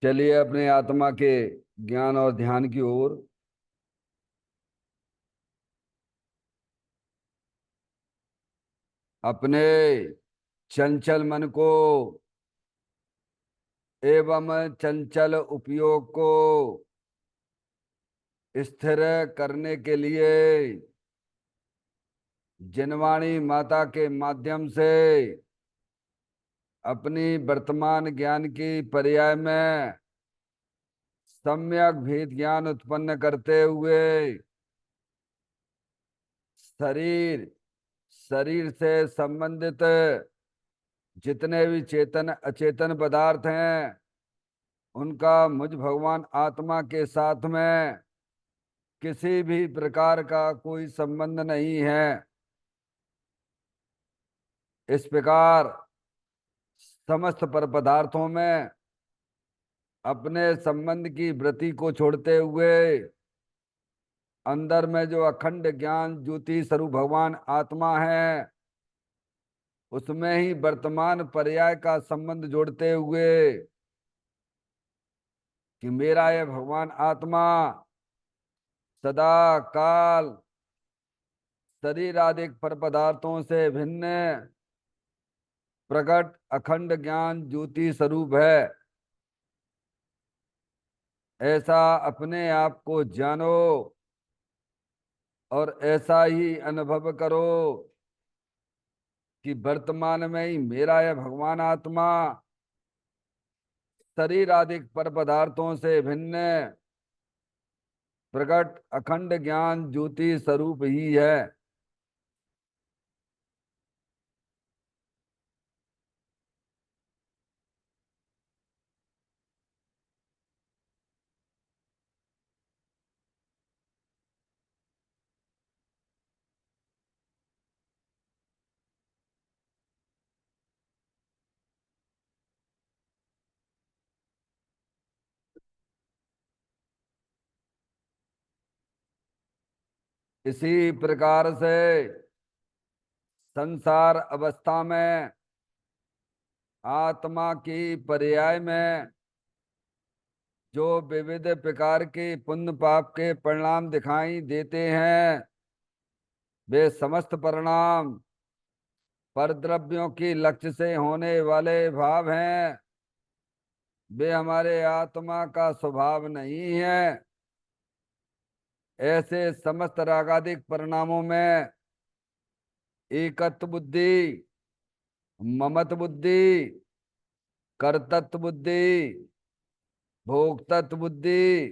चलिए अपने आत्मा के ज्ञान और ध्यान की ओर। अपने चंचल मन को एवं चंचल उपयोग को स्थिर करने के लिए जिनवाणी माता के माध्यम से अपनी वर्तमान ज्ञान की पर्याय में सम्यक भेद ज्ञान उत्पन्न करते हुए शरीर शरीर से संबंधित जितने भी चेतन अचेतन पदार्थ हैं उनका मुझ भगवान आत्मा के साथ में किसी भी प्रकार का कोई संबंध नहीं है। इस प्रकार समस्त पर पदार्थों में अपने संबंध की वृत्ति को छोड़ते हुए अंदर में जो अखंड ज्ञान ज्योति स्वरूप भगवान आत्मा है उसमें ही वर्तमान पर्याय का संबंध जोड़ते हुए कि मेरा यह भगवान आत्मा सदा काल शरीर आदि पर पदार्थों से भिन्न प्रकट अखंड ज्ञान ज्योति स्वरूप है। ऐसा अपने आप को जानो और ऐसा ही अनुभव करो कि वर्तमान में ही मेरा यह भगवान आत्मा शरीर आदि पर पदार्थों से भिन्न प्रकट अखंड ज्ञान ज्योति स्वरूप ही है। इसी प्रकार से संसार अवस्था में आत्मा की पर्याय में जो विविध प्रकार के पुण्य पाप के परिणाम दिखाई देते हैं वे समस्त परिणाम परद्रव्यों की लक्ष्य से होने वाले भाव हैं। वे हमारे आत्मा का स्वभाव नहीं है। ऐसे समस्त रागादिक परिणामों में एकत्व बुद्धि, ममत बुद्धि, कर्तृत्व बुद्धि, भोक्तत्व बुद्धि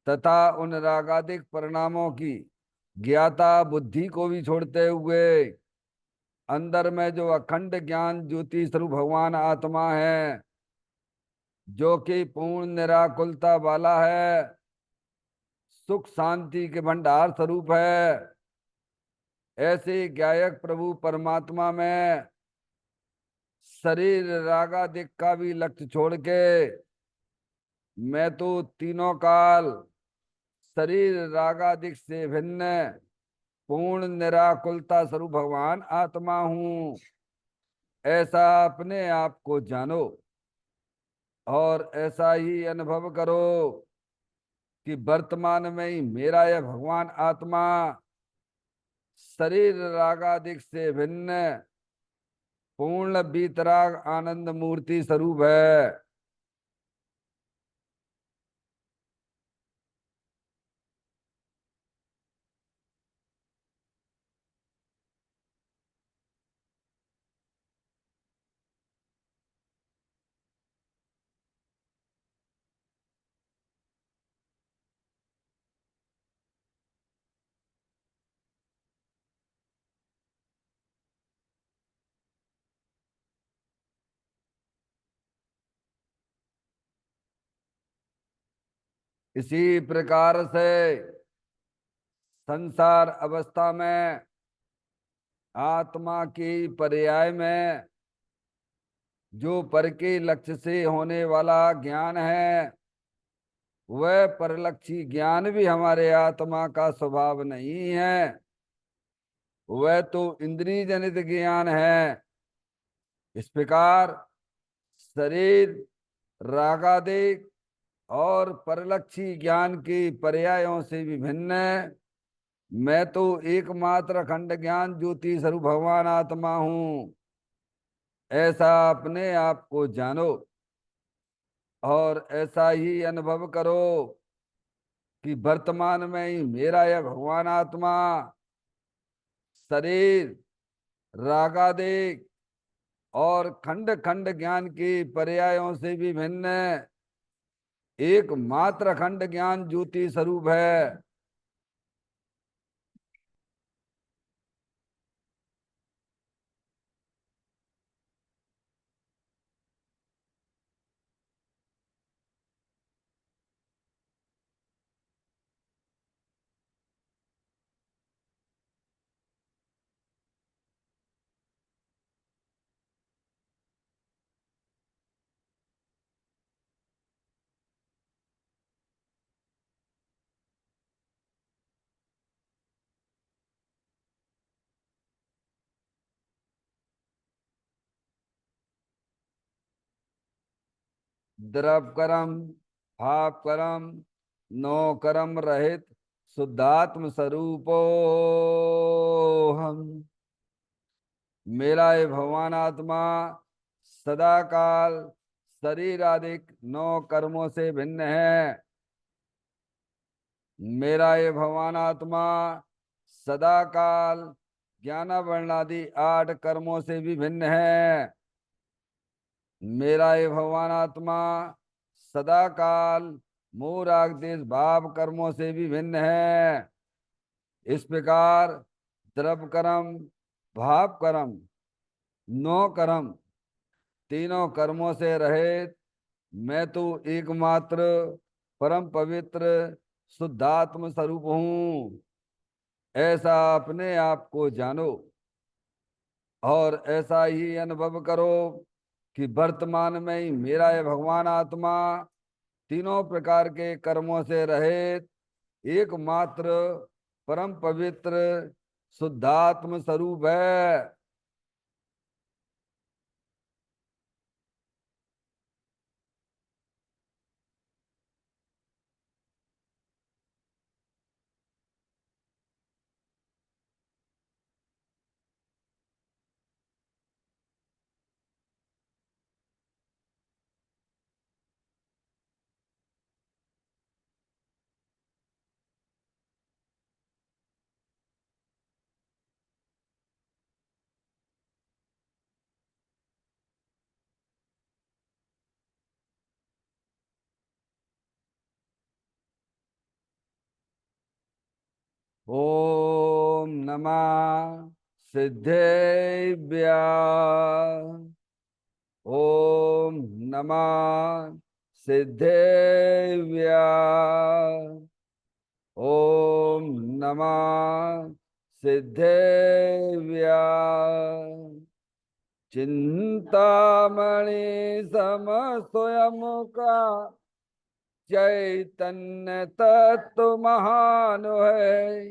तथा उन रागादिक परिणामों की ज्ञाता बुद्धि को भी छोड़ते हुए अंदर में जो अखंड ज्ञान ज्योति स्वरूप भगवान आत्मा है जो कि पूर्ण निराकुलता वाला है, सुख शांति के भंडार स्वरूप है, ऐसे गायक प्रभु परमात्मा में शरीर रागादिक का भी लक्ष्य छोड़ के मैं तो तीनों काल शरीर रागादिक से भिन्न पूर्ण निराकुलता स्वरूप भगवान आत्मा हूं। ऐसा अपने आप को जानो और ऐसा ही अनुभव करो कि वर्तमान में ही मेरा यह भगवान आत्मा शरीर रागादिक से भिन्न पूर्ण बीतराग आनंद मूर्ति स्वरूप है। इसी प्रकार से संसार अवस्था में आत्मा की पर्याय में जो पर के लक्ष्य से होने वाला ज्ञान है वह परलक्षी ज्ञान भी हमारे आत्मा का स्वभाव नहीं है। वह तो इंद्रिय जनित ज्ञान है। इस प्रकार शरीर रागादिक और परलक्षी ज्ञान के पर्यायों से विभिन्न मैं तो एकमात्र अखंड ज्ञान ज्योति स्वरूप भगवान आत्मा हूं, ऐसा अपने आप को जानो और ऐसा ही अनुभव करो कि वर्तमान में ही मेरा यह भगवान आत्मा शरीर रागादिक और खंड खंड ज्ञान के पर्यायों से भी भिन्न एकमात्र अखंड ज्ञान ज्योति स्वरूप है। द्रव करम भाव करम नो करम रहित शुद्धात्म स्वरूपो हम। मेरा ये भगवान आत्मा सदा काल शरीर आदि नौ कर्मों से भिन्न है। मेरा ये भगवान आत्मा सदा काल ज्ञान वर्णादि 8 कर्मों से भी भिन्न है। मेरा ये भगवान आत्मा सदा काल मोह राग देश भाव कर्मों से भी भिन्न है। इस प्रकार द्रव कर्म भाव कर्म नौ कर्म तीनों कर्मों से रहित मैं तो एकमात्र परम पवित्र शुद्धात्म स्वरूप हूं, ऐसा अपने आप को जानो और ऐसा ही अनुभव करो कि वर्तमान में ही मेरा ये भगवान आत्मा तीनों प्रकार के कर्मों से रहित एकमात्र परम पवित्र शुद्धात्म स्वरूप है। ओम नमः सिद्धेभ्य। ओम नमः सिद्धेभ्य। ओम नमः सिद्धेभ्य। चिंतामणि सम स्वयं का चैतन्य तत्व महान है।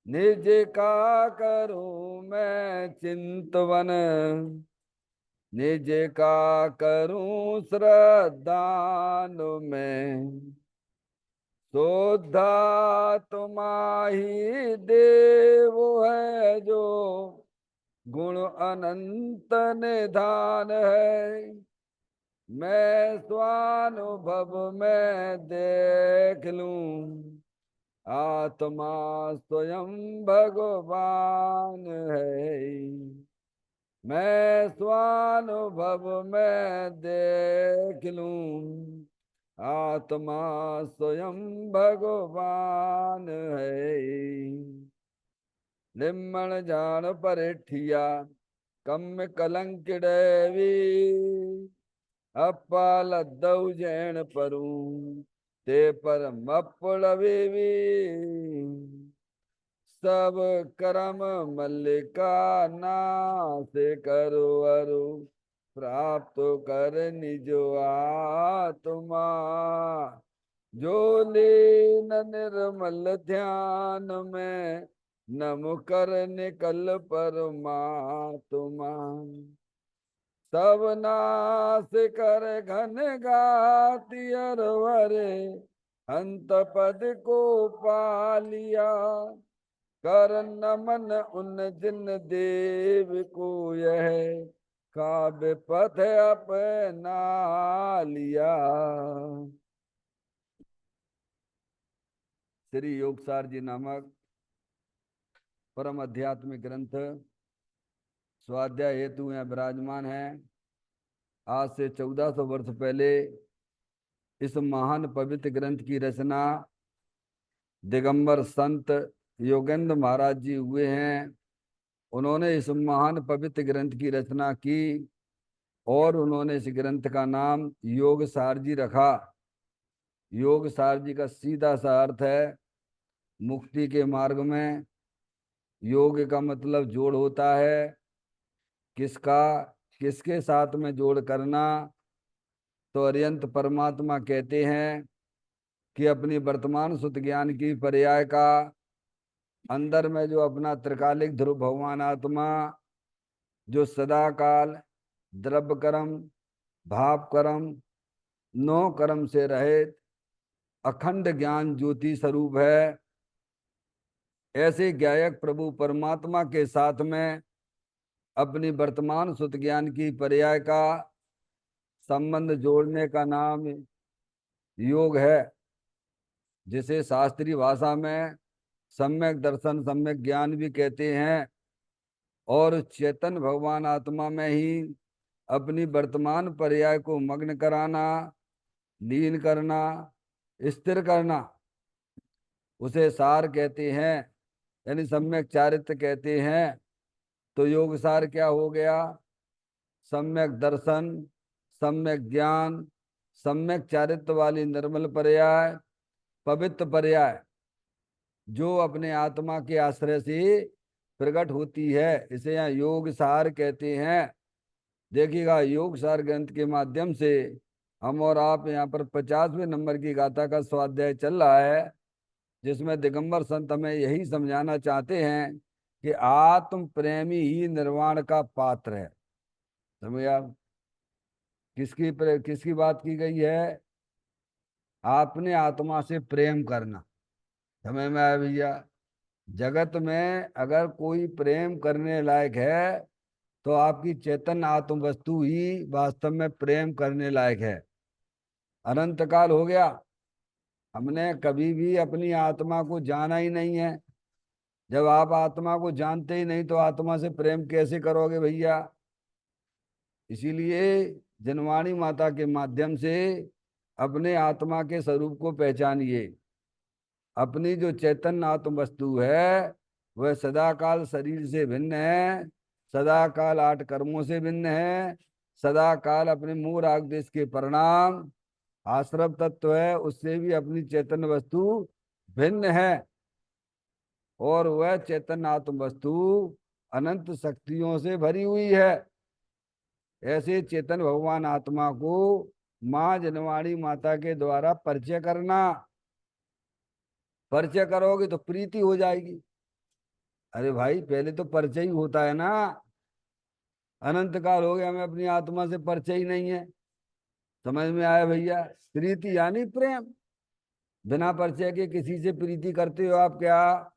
निज का करूं मैं चिंतवन, निज का करूं श्रद्धान में। शोधा तुम्हारी देव है जो गुण अनंत निधान है। मैं स्वानुभव में देख लूं आत्मा स्वयं भगवान है। मैं स्वानुभव में देख लूं आत्मा स्वयं भगवान है। निम्मण जान परिठिया कम कलंक डेवी अपाल जैन परू ते पर मपड़वी। सब करम मल्लिका नाश करो अरु प्राप्त कर निजो आत्मा। जो लीन निर्मल ध्यान में नम कर निकल परमात्मा। सब नाश कर घन गाति अरवरे अंत पद को पा लिया। कर नमन उन जिन देव को यह काव्य पथ अपना लिया। श्री योगसार जी नामक परम आध्यात्मिक ग्रंथ स्वाध्याय हेतु यहाँ विराजमान है। आज से 1400 वर्ष पहले इस महान पवित्र ग्रंथ की रचना दिगंबर संत योगेंद्र महाराज जी हुए हैं। उन्होंने इस महान पवित्र ग्रंथ की रचना की और उन्होंने इस ग्रंथ का नाम योग सार जी रखा। योग सार जी का सीधा सा अर्थ है मुक्ति के मार्ग में। योग का मतलब जोड़ होता है। किसका किसके साथ में जोड़ करना? तो अरिहंत परमात्मा कहते हैं कि अपनी वर्तमान सुत ज्ञान की पर्याय का अंदर में जो अपना त्रिकालिक ध्रुव भगवान आत्मा जो सदा काल द्रव्य कर्म भाव कर्म नौ कर्म से रहित अखंड ज्ञान ज्योति स्वरूप है। ऐसे ज्ञायक प्रभु परमात्मा के साथ में अपनी वर्तमान सुत ज्ञान की पर्याय का संबंध जोड़ने का नाम योग है, जिसे शास्त्रीय भाषा में सम्यक दर्शन सम्यक ज्ञान भी कहते हैं। और चेतन भगवान आत्मा में ही अपनी वर्तमान पर्याय को मग्न कराना, लीन करना, स्थिर करना, उसे सार कहते हैं, यानी सम्यक चारित्र कहते हैं। तो योग सार क्या हो गया? सम्यक दर्शन, सम्यक ज्ञान, सम्यक चारित्र वाली निर्मल पर्याय, पवित्र पर्याय जो अपने आत्मा के आश्रय से प्रकट होती है, इसे यहाँ योग सार कहते हैं। देखिएगा, योग सार ग्रंथ के माध्यम से हम और आप यहाँ पर 50वें नंबर की गाथा का स्वाध्याय चल रहा है, जिसमें दिगंबर संत हमें यही समझाना चाहते हैं कि आत्म प्रेमी ही निर्वाण का पात्र है। समझे आप? किसकी बात की गई है? आपने आत्मा से प्रेम करना। समझ में आया भैया? जगत में अगर कोई प्रेम करने लायक है तो आपकी चेतन आत्म वस्तु ही वास्तव में प्रेम करने लायक है। अनंत काल हो गया, हमने कभी भी अपनी आत्मा को जाना ही नहीं है। जब आप आत्मा को जानते ही नहीं तो आत्मा से प्रेम कैसे करोगे भैया? इसीलिए जनवाणी माता के माध्यम से अपने आत्मा के स्वरूप को पहचानिए। अपनी जो चैतन्य आत्म वस्तु है वह सदाकाल शरीर से भिन्न है, सदाकाल 8 कर्मों से भिन्न है, सदाकाल अपने मूल राग देश के परिणाम आश्रव तत्व है उससे भी अपनी चैतन्य वस्तु भिन्न है। और वह चैतन्य आत्म वस्तु अनंत शक्तियों से भरी हुई है। ऐसे चेतन भगवान आत्मा को माँ जनवाणी माता के द्वारा परिचय करना। परिचय करोगे तो प्रीति हो जाएगी। अरे भाई, पहले तो परिचय ही होता है ना। अनंत काल हो गया हमें अपनी आत्मा से परिचय ही नहीं है। समझ में आया भैया? प्रीति यानी प्रेम। बिना परिचय के किसी से प्रीति करते हो आप क्या?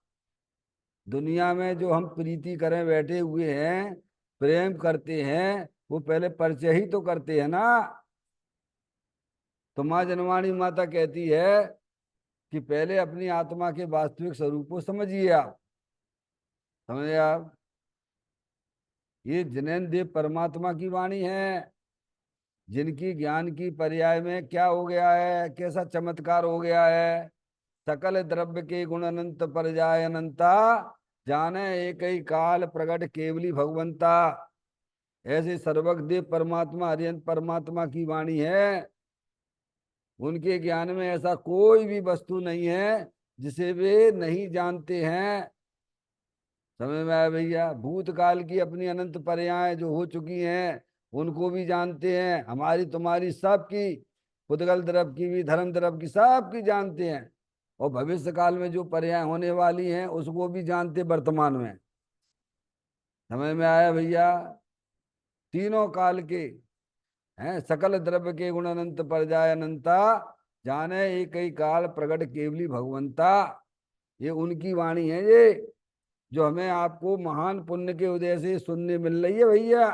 दुनिया में जो हम प्रीति करें बैठे हुए हैं, प्रेम करते हैं, वो पहले परिचय ही तो करते हैं ना। तो माँ जनवाणी माता कहती है कि पहले अपनी आत्मा के वास्तविक स्वरूप को समझिए आप। समझे आप? ये जिनेन्द्र देव परमात्मा की वाणी है, जिनकी ज्ञान की पर्याय में क्या हो गया है, कैसा चमत्कार हो गया है। सकल द्रव्य के गुण अनंत पर जाय अनंता, जाने एक ही काल प्रगट केवली भगवंता। ऐसे सर्वज्ञ परमात्मा अरिहंत परमात्मा की वाणी है। उनके ज्ञान में ऐसा कोई भी वस्तु नहीं है जिसे वे नहीं जानते हैं। समझ में आया भैया? भूतकाल की अपनी अनंत पर्याय जो हो चुकी हैं उनको भी जानते हैं, हमारी तुम्हारी सबकी, पुद्गल द्रव की भी धर्म द्रव की सबकी जानते हैं। और भविष्य काल में जो पर्याय होने वाली हैं उसको भी जानते वर्तमान में। समझ में आया भैया? तीनों काल के हैं, सकल द्रव्य के गुण अनंत पर्याय अनंता, जाने एक ही काल प्रगट केवली भगवंता। ये उनकी वाणी है, ये जो हमें आपको महान पुण्य के उदय से सुनने मिल रही है भैया।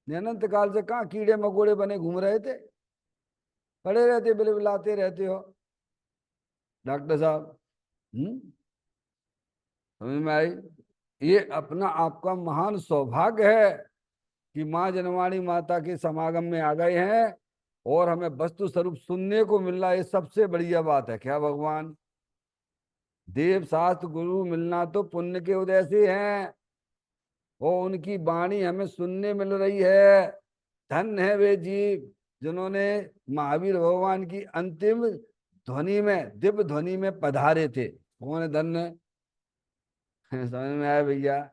अनंत काल से कहाँ कीड़े मकोड़े बने घूम रहे थे, पड़े रहते बिलबिलाते रहते हो डॉक्टर साहब। समझ में आई? ये अपना आपका महान सौभाग्य है कि माँ जनवाणी माता के समागम में आ गए हैं और हमें वस्तु स्वरूप सुनने को मिल रहा है। ये सबसे बढ़िया बात है क्या भगवान। देव शास्त्र गुरु मिलना तो पुण्य के उदय से है, और उनकी वाणी हमें सुनने मिल रही है। धन्य है वे जीव जिन्होंने महावीर भगवान की अंतिम ध्वनि में, दिव्य ध्वनि में पधारे थे। कौन है धन्य? समझ में आया भैया?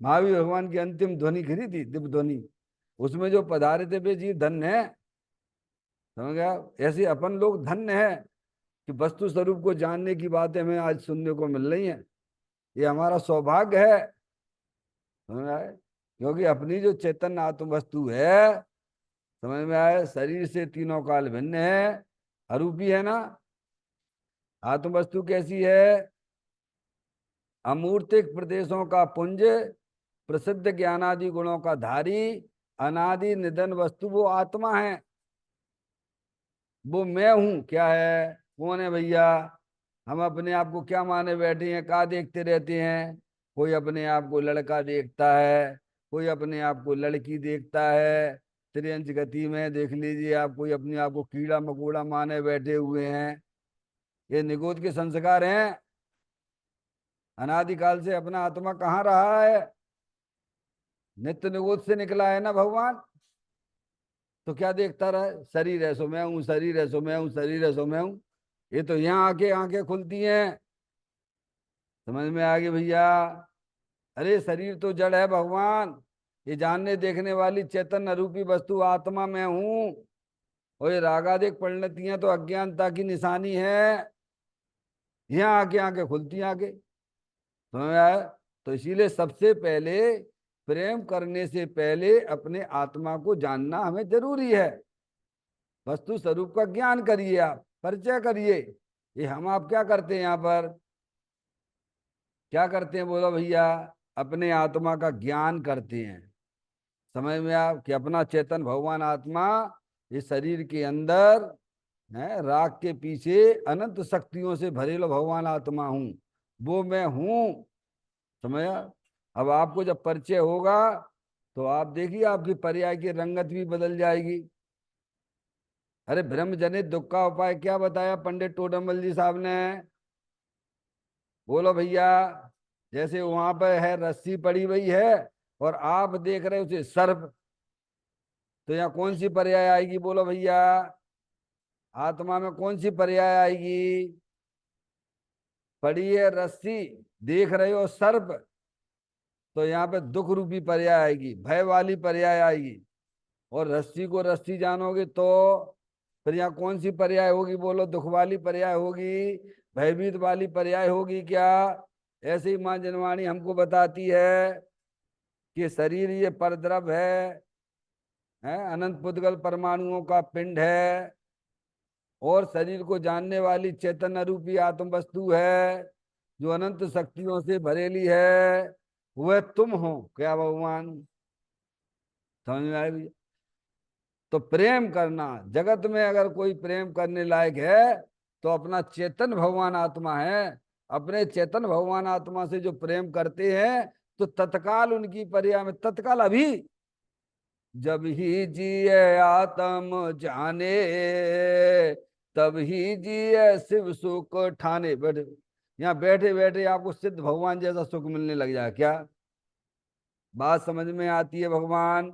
महावीर भगवान की अंतिम ध्वनि गिरी थी, दिव्य ध्वनि, उसमें जो पधारे थे वे जीव धन्य है। समझ गया? ऐसे अपन लोग धन्य है कि वस्तु स्वरूप को जानने की बातें हमें आज सुनने को मिल रही हैं। ये हमारा सौभाग्य है। समझ में आए? क्योंकि अपनी जो चैतन्य आत्म वस्तु है, समझ में आए, शरीर से तीनों काल भिन्न है, अरूपी है ना। आत्म वस्तु कैसी है? अमूर्तिक प्रदेशों का पुंज, प्रसिद्ध ज्ञानादि गुणों का धारी, अनादि निधन वस्तु वो आत्मा है। वो मैं हूं क्या है? कौन है भैया? हम अपने आप को क्या माने बैठे हैं, क्या देखते रहते हैं? कोई अपने आप को लड़का देखता है, कोई अपने आप को लड़की देखता है, त्रियंच गति में देख लीजिए आप। कोई अपने आप को कीड़ा मकोड़ा माने बैठे हुए हैं। ये निगोद के संस्कार हैं। अनादिकाल से अपना आत्मा कहाँ रहा है? नित्य निगोद से निकला है ना भगवान। तो क्या देखता रहे? शरीर है सो मैं हूं, शरीर है सो मैं हूं, शरीर है सो मैं हूं। ये तो यहाँ आके आंखें खुलती हैं। समझ में आ गई भैया? अरे शरीर तो जड़ है भगवान, ये जानने देखने वाली चैतन्य रूपी वस्तु आत्मा में हूं। और ये रागादिक परिणतियां तो अज्ञानता की निशानी है। यहाँ आके आंखें खुलती हैं आगे। समझ में आया? तो इसीलिए सबसे पहले प्रेम करने से पहले अपने आत्मा को जानना हमें जरूरी है। वस्तु स्वरूप का ज्ञान करिए, आप परिचय करिए। ये हम आप क्या करते हैं यहाँ पर? क्या करते हैं बोलो भैया? अपने आत्मा का ज्ञान करते हैं। समझ में आप कि अपना चेतन भगवान आत्मा इस शरीर के अंदर है, राग के पीछे अनंत शक्तियों से भरे लो भगवान आत्मा हूं, वो मैं हूं। समझ? अब आपको जब परिचय होगा तो आप देखिए आपकी पर्याय की रंगत भी बदल जाएगी। अरे ब्रह्म जनित दुख का उपाय क्या बताया पंडित टोडरमल जी साहब ने? बोलो भैया। जैसे वहां पर है रस्सी पड़ी हुई है और आप देख रहे हो उसे सर्प, तो यहाँ कौन सी पर्याय आएगी बोलो भैया? आत्मा में कौन सी पर्याय आएगी? पड़ी है रस्सी, देख रहे हो सर्प, तो यहाँ पे दुख रूपी पर्याय आएगी, भय वाली पर्याय आएगी। और रस्सी को रस्सी जानोगे तो फिर यहाँ कौन सी पर्याय होगी बोलो? दुख वाली पर्याय होगी, भयभीत वाली पर्याय होगी क्या? ऐसे ही माँ जनवाणी हमको बताती है कि शरीर ये परद्रव है, अनंत पुद्गल परमाणुओं का पिंड है, और शरीर को जानने वाली चैतन्य रूपी आत्म वस्तु है जो अनंत शक्तियों से भरेली है। वह तुम हो क्या भगवान? समझ में आए भैया? तो प्रेम करना, जगत में अगर कोई प्रेम करने लायक है तो अपना चेतन भगवान आत्मा है। अपने चेतन भगवान आत्मा से जो प्रेम करते हैं तो तत्काल उनकी पर्याय में, तत्काल अभी, जब ही जिए आत्म जाने तब ही जिए शिव सुख ठाने। बैठे यहाँ, बैठे बैठे आपको सिद्ध भगवान जैसा सुख मिलने लग जाए क्या? बात समझ में आती है भगवान?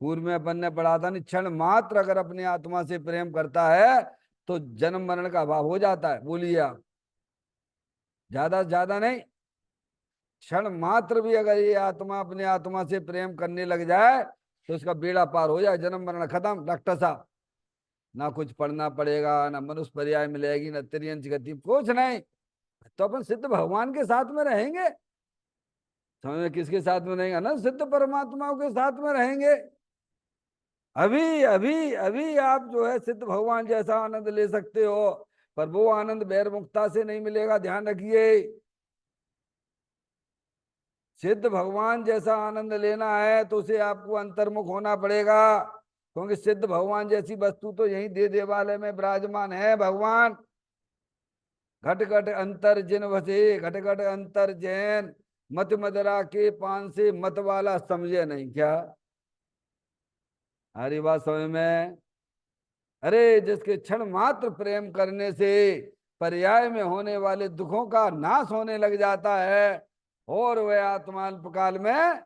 पूर्व में अपन ने पढ़ा था, नहीं क्षण मात्र अगर अपने आत्मा से प्रेम करता है तो जन्म मरण का अभाव हो जाता है। बोलिए आप। ज्यादा से ज्यादा नहीं, क्षण मात्र भी अगर ये आत्मा अपने आत्मा से प्रेम करने लग जाए तो उसका बेड़ा पार हो जाए, जन्म मरण खत्म डॉक्टर साहब। ना कुछ पढ़ना पड़ेगा, ना मनुष्य पर्याय मिलेगी, ना तिर्यंच गति, कुछ नहीं। तो अपन सिद्ध भगवान के साथ में रहेंगे। समझ में? किसके साथ में रहेंगे? अनंत सिद्ध परमात्माओं के साथ में रहेंगे। अभी अभी अभी आप जो है सिद्ध भगवान जैसा आनंद ले सकते हो, पर वो आनंद बैर मुक्ता से नहीं मिलेगा, ध्यान रखिए। सिद्ध भगवान जैसा आनंद लेना है तो उसे आपको अंतर्मुख होना पड़ेगा, क्योंकि सिद्ध भगवान जैसी वस्तु तो यही दे देवालय में विराजमान है भगवान। घट घट अंतर जिन बसे, घट घट अंतर जैन, मत मदरा के पान से मत वाला समझे नहीं क्या? हरी बात समझ में? अरे जिसके क्षण मात्र प्रेम करने से पर्याय में होने वाले दुखों का नाश होने लग जाता है, और वह आत्माल्पकाल में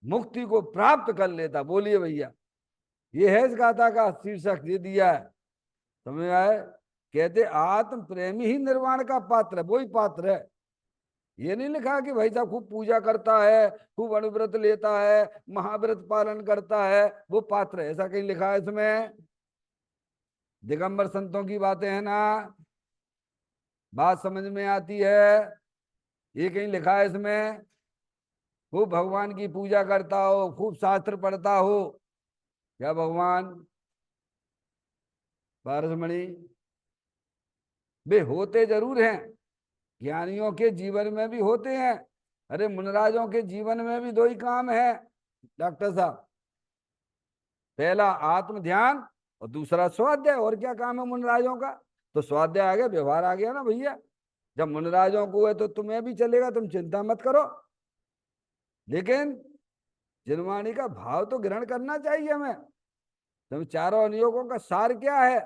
मुक्ति को प्राप्त कर लेता। बोलिए भैया, ये है इस गाथा का शीर्षक, दे दिया है। समझ में आए? कहते आत्म प्रेमी ही निर्वाण का पात्र है, वही पात्र है। ये नहीं लिखा कि भाई साहब खूब पूजा करता है, खूब अनुव्रत लेता है, महाव्रत पालन करता है, वो पात्र है, ऐसा कहीं लिखा है इसमें? दिगंबर संतों की बातें हैं ना, बात समझ में आती है? ये कहीं लिखा है इसमें? खूब भगवान की पूजा करता हो, खूब शास्त्र पढ़ता हो, क्या भगवान? पारसमणि, वे होते जरूर हैं, ज्ञानियों के जीवन में भी होते हैं। अरे मुनराजों के जीवन में भी दो ही काम है डॉक्टर साहब, पहला आत्म ध्यान और दूसरा स्वाध्याय। और क्या काम है मुनराजों का? तो स्वाध्याय आ गया, व्यवहार आ गया ना भैया। जब मुनराजों को है तो तुम्हें भी चलेगा, तुम चिंता मत करो। लेकिन जिनवाणी का भाव तो ग्रहण करना चाहिए हमें। तुम चारों नियोगों का सार क्या है?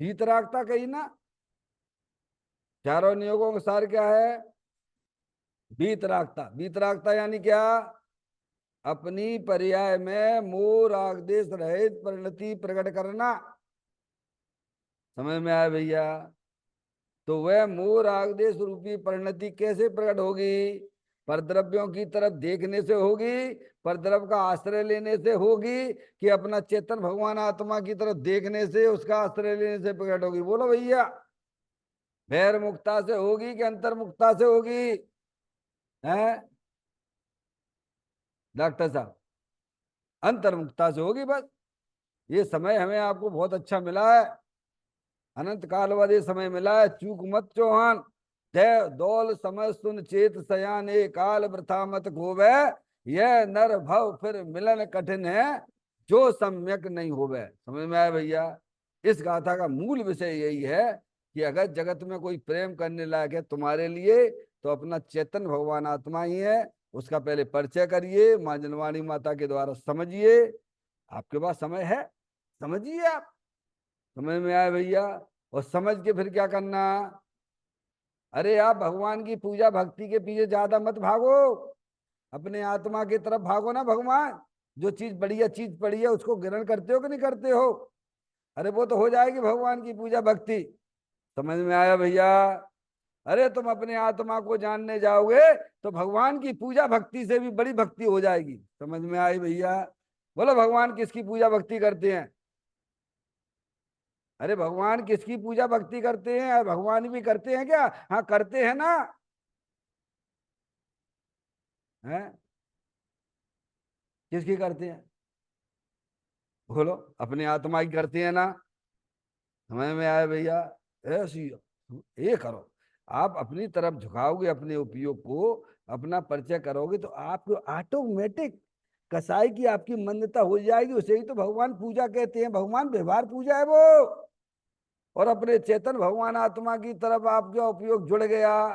वीतरागता कही ना, चारों नियोगों का सार क्या है? वीतरागता। वीतरागता यानी क्या? अपनी पर्याय में मोह राग देश रहित परिणति प्रकट करना। समझ में आया भैया? तो वह मोह राग देश रूपी परिणति कैसे प्रकट होगी? परद्रव्यों की तरफ देखने से होगी, परद्रव्य का आश्रय लेने से होगी, कि अपना चेतन भगवान आत्मा की तरफ देखने से, उसका आश्रय लेने से प्रकट होगी? बोलो भैया, भैर मुक्ता से होगी कि अंतर्मुक्ता से होगी? हैं डॉक्टर साहब? अंतर्मुक्ता से होगी बस। ये समय हमें आपको बहुत अच्छा मिला है, अनंत काल बाद ये समय मिला है, चूक मत चौहान। जय दौल समय सुन चेत सयान, ए काल वृथा मत खोवे, यह नर भव फिर मिलन कठिन है, जो सम्यक नहीं होवे। समझ में आया भैया? इस गाथा का मूल विषय यही है कि अगर जगत में कोई प्रेम करने लायक है तुम्हारे लिए, तो अपना चेतन भगवान आत्मा ही है। उसका पहले परिचय करिए, मां जनवाणी माता के द्वारा समझिए। आपके पास समय है, समझिए आप। समझ में आया भैया? और समझ के फिर क्या करना? अरे आप भगवान की पूजा भक्ति के पीछे ज्यादा मत भागो, अपने आत्मा की तरफ भागो ना। भगवान जो चीज बढ़िया चीज पड़ी है उसको ग्रहण करते हो कि नहीं करते हो? अरे वो तो हो जाएगी भगवान की पूजा भक्ति। समझ में आया भैया? अरे तुम अपने आत्मा को जानने जाओगे तो भगवान की पूजा भक्ति से भी बड़ी भक्ति हो जाएगी। समझ में आई भैया? बोलो भगवान किसकी पूजा भक्ति करते हैं? अरे भगवान किसकी पूजा भक्ति करते हैं? भगवान भी करते हैं क्या? हाँ करते हैं ना। हैं? किसकी करते हैं? बोलो, अपने आत्मा की करते हैं ना। समझ में आया भैया? ऐसी ये करो, आप अपनी तरफ झुकाओगे, अपने उपयोग को अपना परिचय करोगे तो आपको ऑटोमेटिक कसाई की आपकी मान्यता हो जाएगी। उसे ही तो भगवान पूजा कहते हैं, भगवान व्यवहार पूजा है वो। और अपने चेतन भगवान आत्मा की तरफ आपका उपयोग जुड़ गया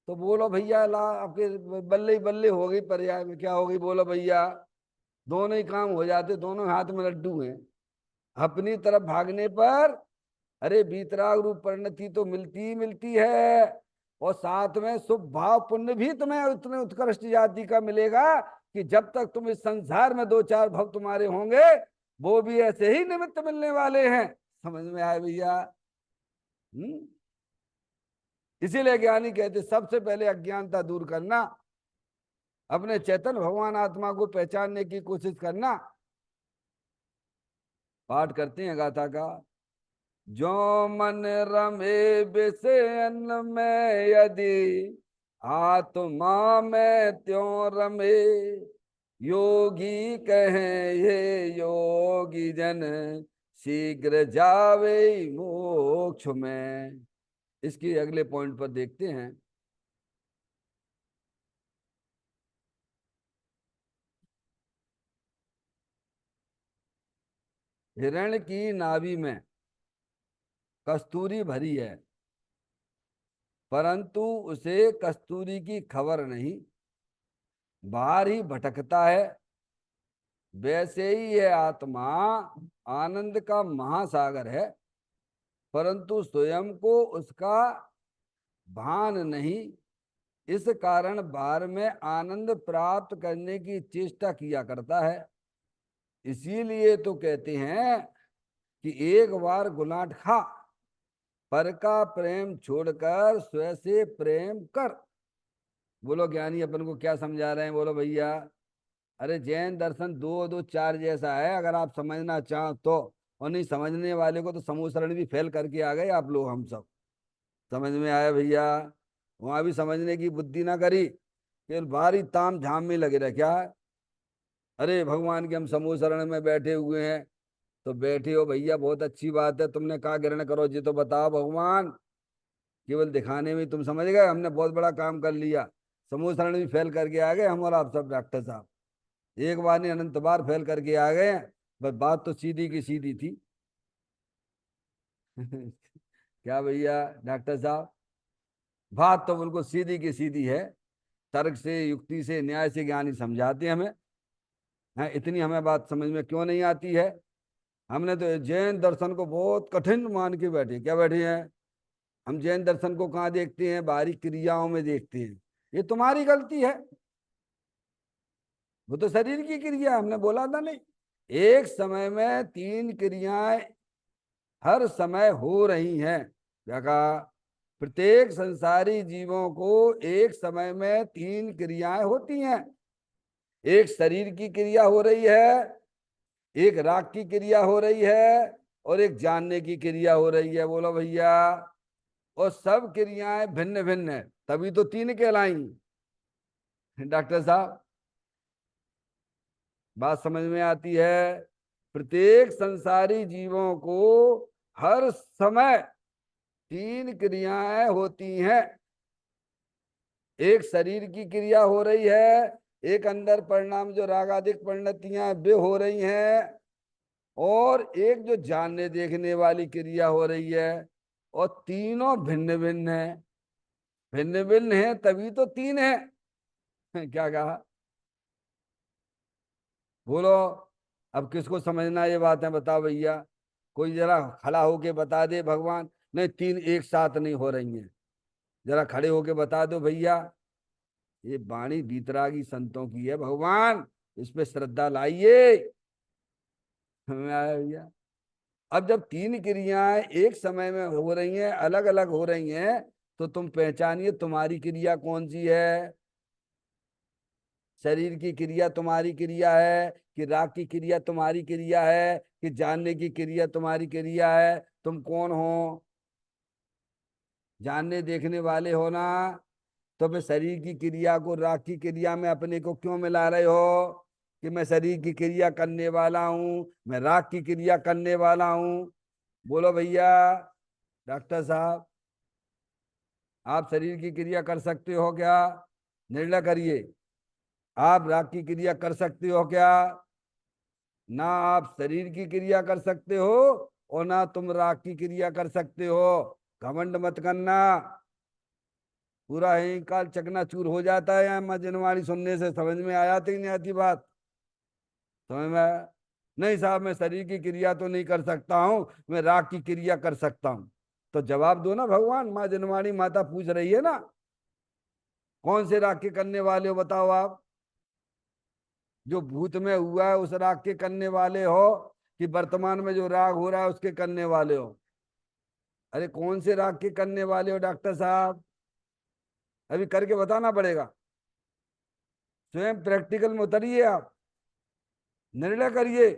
तो बोलो भैया, ला आपके बल्ले ही बल्ले हो गई। पर्याय में क्या हो गई? बोलो भैया, दोनों ही काम हो जाते, दोनों हाथ में लड्डू हैं। अपनी तरफ भागने पर अरे बीतराग रूप परिणति तो मिलती ही मिलती है, और साथ में शुभ भाव पुण्य भी तुम्हें उतने उत्कृष्ट जाति का मिलेगा कि जब तक तुम इस संसार में दो चार भव तुम्हारे होंगे, वो भी ऐसे ही निमित्त मिलने वाले हैं। समझ में आए भैया? इसीलिए ज्ञानी कहते सबसे पहले अज्ञानता दूर करना, अपने चेतन भगवान आत्मा को पहचानने की कोशिश करना। पाठ करते हैं गाथा का। जो मन रमे विषयन में यदि आत्मा में त्यों रमे, योगी कहें ये योगी जन, शीघ्र जावे मोक्ष में। इसके अगले पॉइंट पर देखते हैं। हिरण की नाभि में कस्तूरी भरी है, परंतु उसे कस्तूरी की खबर नहीं, बाहर ही भटकता है। वैसे ही यह आत्मा आनंद का महासागर है, परंतु स्वयं को उसका भान नहीं। इस कारण बाहर में आनंद प्राप्त करने की चेष्टा किया करता है। इसीलिए तो कहते हैं कि एक बार गुलाट खा, पर का प्रेम छोड़कर स्वयं से प्रेम कर। बोलो ज्ञानी अपन को क्या समझा रहे हैं, बोलो भैया। अरे जैन दर्शन दो दो चार जैसा है, अगर आप समझना चाहो तो। और नहीं समझने वाले को तो समूह शरण भी फेल करके आ गए आप लोग, हम सब। समझ में आया भैया? वहां भी समझने की बुद्धि ना करी, केवल भारी ताम झाम में लगे रहे क्या। अरे भगवान के हम समूह शरण में बैठे हुए हैं। तो बैठे हो भैया, बहुत अच्छी बात है, तुमने कहा ग्रहण करो जी, तो बताओ भगवान। केवल दिखाने में तुम समझ गए, हमने बहुत बड़ा काम कर लिया। समूह शरण भी फेल करके आ गए हम और आप सब डॉक्टर साहब। एक बार नहीं अनंत बार फेल करके आ गए हैं। बस बात तो सीधी की सीधी थी। क्या भैया डॉक्टर साहब, बात तो बिल्कुल सीधी की सीधी है। तर्क से, युक्ति से, न्याय से ज्ञानी समझाते हैं हमें। हैं, इतनी हमें बात समझ में क्यों नहीं आती है? हमने तो जैन दर्शन को बहुत कठिन मान के बैठे, क्या बैठे हैं? हम जैन दर्शन को कहाँ देखते हैं? बाहरी क्रियाओं में देखते हैं। ये तुम्हारी गलती है। वो तो शरीर की क्रिया, हमने बोला था नहीं। एक समय में तीन क्रियाएं हर समय हो रही हैं। क्या कहा? प्रत्येक संसारी जीवों को एक समय में तीन क्रियाएं होती हैं। एक शरीर की क्रिया हो रही है, एक राग की क्रिया हो रही है, और एक जानने की क्रिया हो रही है। बोलो भैया। और सब क्रियाएं भिन्न भिन्न है, तभी तो तीन कहलाई। डॉक्टर साहब बात समझ में आती है? प्रत्येक संसारी जीवों को हर समय तीन क्रियाएं होती हैं। एक शरीर की क्रिया हो रही है, एक अंदर परिणाम जो रागादिक परिणतियां वे हो रही हैं, और एक जो जानने देखने वाली क्रिया हो रही है। और तीनों भिन्न भिन्न है। भिन्न भिन्न है तभी तो तीन है। क्या कहा? बोलो। अब किसको समझना ये बात है, बताओ भैया। कोई जरा खड़ा होके बता दे भगवान। नहीं, तीन एक साथ नहीं हो रही हैं। जरा खड़े होके बता दो भैया। ये वाणी बीतरागी संतों की है भगवान, इस पे श्रद्धा लाइए। समझ में आया भैया? अब जब तीन क्रियाएं एक समय में हो रही हैं, अलग अलग हो रही हैं, तो तुम पहचानिए तुम्हारी क्रिया कौन सी है। शरीर की क्रिया तुम्हारी क्रिया है, कि राग की क्रिया तुम्हारी क्रिया है, कि जानने की क्रिया तुम्हारी क्रिया है? तुम कौन हो? जानने देखने वाले हो ना? तो मैं शरीर की क्रिया को राग की क्रिया में अपने को क्यों मिला रहे हो? कि मैं शरीर की क्रिया करने वाला हूं, मैं राग की क्रिया करने वाला हूं। बोलो भैया। डॉक्टर साहब, आप शरीर की क्रिया कर सकते हो क्या? निर्णय करिए। आप राग की क्रिया कर सकते हो क्या? ना आप शरीर की क्रिया कर सकते हो, और ना तुम राग की क्रिया कर सकते हो। घमंड मत करना। पूरा ही काल चकनाचूर हो जाता है। यहाँ जिनवाणी सुनने से समझ में आ जाती नहीं आती बात। समझ में आया? नहीं साहब, मैं शरीर की क्रिया तो नहीं कर सकता हूँ, मैं राग की क्रिया कर सकता हूँ। तो जवाब दो ना भगवान। माँ जिनवाणी माता पूछ रही है ना, कौन से राग के करने वाले हो बताओ आप? जो भूत में हुआ है उस राग के करने वाले हो, कि वर्तमान में जो राग हो रहा है उसके करने वाले हो? अरे कौन से राग के करने वाले हो डॉक्टर साहब? अभी करके बताना पड़ेगा। स्वयं प्रैक्टिकल में उतरिए आप, निर्णय करिए।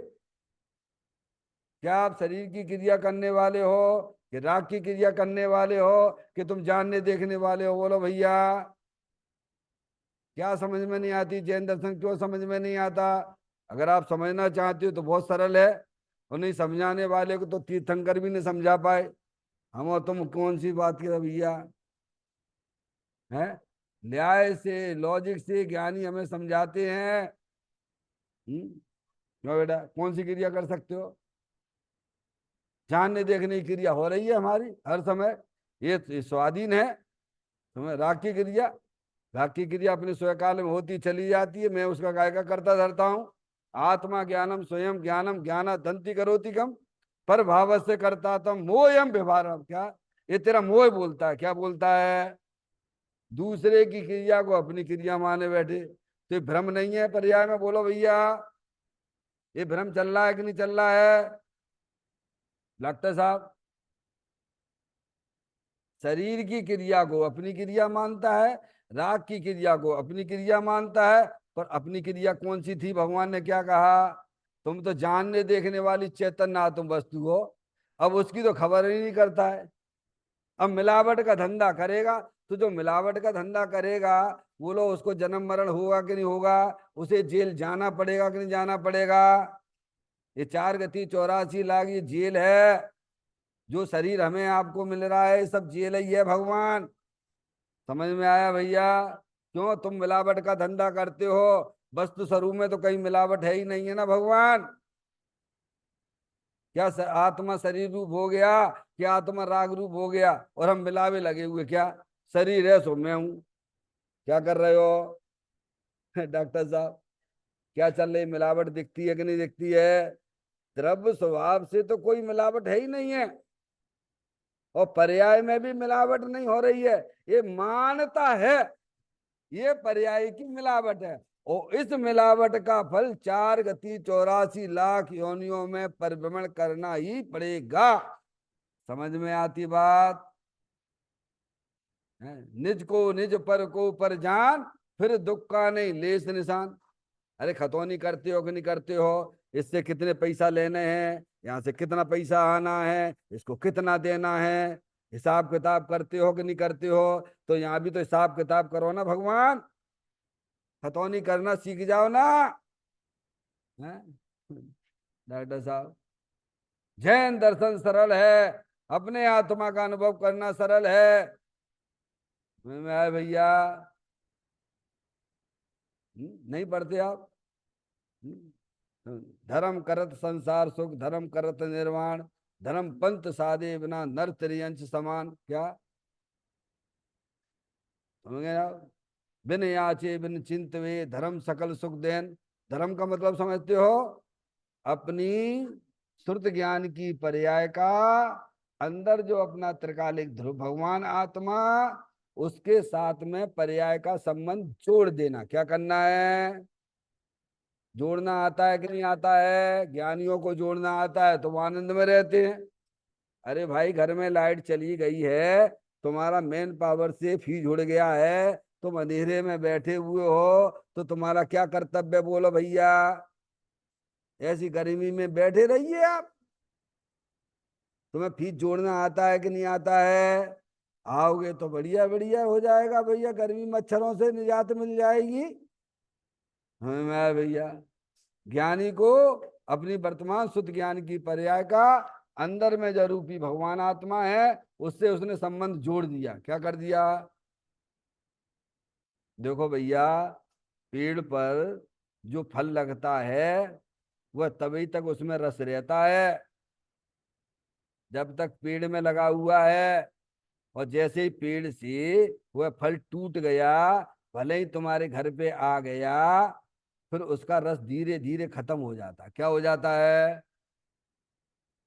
क्या आप शरीर की क्रिया करने वाले हो, कि राग की क्रिया करने वाले हो, कि तुम जानने देखने वाले हो? बोलो भैया। क्या समझ में नहीं आती? जैन दर्शन क्यों समझ में नहीं आता? अगर आप समझना चाहते हो तो बहुत सरल है, और नहीं समझाने वाले को तो तीर्थंकर भी नहीं समझा पाए। हम और तुम कौन सी बात की भैया है? न्याय से, लॉजिक से ज्ञानी हमें समझाते हैं। क्यों बेटा, कौन सी क्रिया कर सकते हो? जानने देखने की क्रिया हो रही है हमारी हर समय, ये स्वाधीन है। तुम्हें राग की क्रिया, राग की क्रिया अपने स्वकाल में होती चली जाती है, मैं उसका कायका करता धरता हूँ। आत्मा ज्ञानम स्वयं ज्ञानम ज्ञाना दंती करोति कम, पर भाव से करता तम मोयम व्यवहारम। क्या ये तेरा मोह बोलता है? क्या बोलता है? दूसरे की क्रिया को अपनी क्रिया माने बैठे। तो ये भ्रम नहीं है पर्याय में? बोलो भैया, ये भ्रम चल रहा है कि नहीं चल रहा है डॉक्टर साहब? शरीर की क्रिया को अपनी क्रिया मानता है, राग की क्रिया को अपनी क्रिया मानता है। पर अपनी क्रिया कौन सी थी? भगवान ने क्या कहा? तुम तो जानने देखने वाली चैतन्य आत्म वस्तु हो, अब उसकी तो खबर ही नहीं करता है। अब मिलावट का धंधा करेगा, तो जो मिलावट का धंधा करेगा, बोलो उसको जन्म मरण होगा कि नहीं होगा? उसे जेल जाना पड़ेगा कि नहीं जाना पड़ेगा? ये 4 गति 84 लाख ये जेल है। जो शरीर हमें आपको मिल रहा है, ये सब जेल ही है भगवान। समझ में आया भैया? क्यों तुम मिलावट का धंधा करते हो? वस्तु स्वरूप में तो कहीं मिलावट है ही नहीं है ना भगवान। क्या आत्मा शरीर रूप हो गया, क्या आत्मा राग रूप हो गया, और हम मिलावे लगे हुए? क्या शरीर है सो मैं हूं? क्या कर रहे हो डॉक्टर साहब? क्या चल रही? मिलावट दिखती है कि नहीं दिखती है? द्रव्य स्वभाव से तो कोई मिलावट है ही नहीं है, और पर्याय में भी मिलावट नहीं हो रही है। ये मानता है ये पर्याय की मिलावट है, और इस मिलावट का फल 4 गति 84 लाख योनियों में परिभ्रमण करना ही पड़ेगा। समझ में आती बात है? निज को निज पर को पर जान, फिर दुख का नहीं लेस निशान। अरे खतौनी करते हो कि नहीं करते हो? इससे कितने पैसा लेने हैं, यहाँ से कितना पैसा आना है, इसको कितना देना है, हिसाब किताब करते हो कि नहीं करते हो? तो यहाँ भी तो हिसाब किताब करो ना भगवान। खतौनी करना सीख जाओ ना। हैं डॉक्टर साहब, जैन दर्शन सरल है, अपने आत्मा का अनुभव करना सरल है। समझ में आया भैया? नहीं पढ़ते आप? धर्म करत संसार सुख, धर्म करत निर्वाण, धर्म पंथ साधे बिना नर त्रियंश समान। क्या समझ गए आप? बिन याचे बिन चिंतवे धर्म सकल सुख देन। धर्म का मतलब समझते हो? अपनी श्रुत ज्ञान की पर्याय का अंदर जो अपना त्रिकालिक ध्रुव भगवान आत्मा, उसके साथ में पर्याय का संबंध जोड़ देना। क्या करना है? जोड़ना आता है कि नहीं आता है? ज्ञानियों को जोड़ना आता है तो वो आनंद में रहते हैं। अरे भाई, घर में लाइट चली गई है, तुम्हारा मेन पावर से फ्यूज उड़ गया है, तुम अंधेरे में बैठे हुए हो, तो तुम्हारा क्या कर्तव्य? बोलो भैया। ऐसी गर्मी में बैठे रहिए आप। तुम्हें फ्यूज जोड़ना आता है कि नहीं आता है? आओगे तो बढ़िया बढ़िया हो जाएगा भैया, गर्मी मच्छरों से निजात मिल जाएगी। मैं भैया, ज्ञानी को अपनी वर्तमान शुद्ध ज्ञान की पर्याय का अंदर में जो रूपी भगवान आत्मा है, उससे उसने संबंध जोड़ दिया। क्या कर दिया? देखो भैया, पेड़ पर जो फल लगता है, वह तभी तक उसमें रस रहता है जब तक पेड़ में लगा हुआ है। और जैसे ही पेड़ से वह फल टूट गया, भले ही तुम्हारे घर पे आ गया, फिर उसका रस धीरे धीरे खत्म हो जाता। क्या हो जाता है?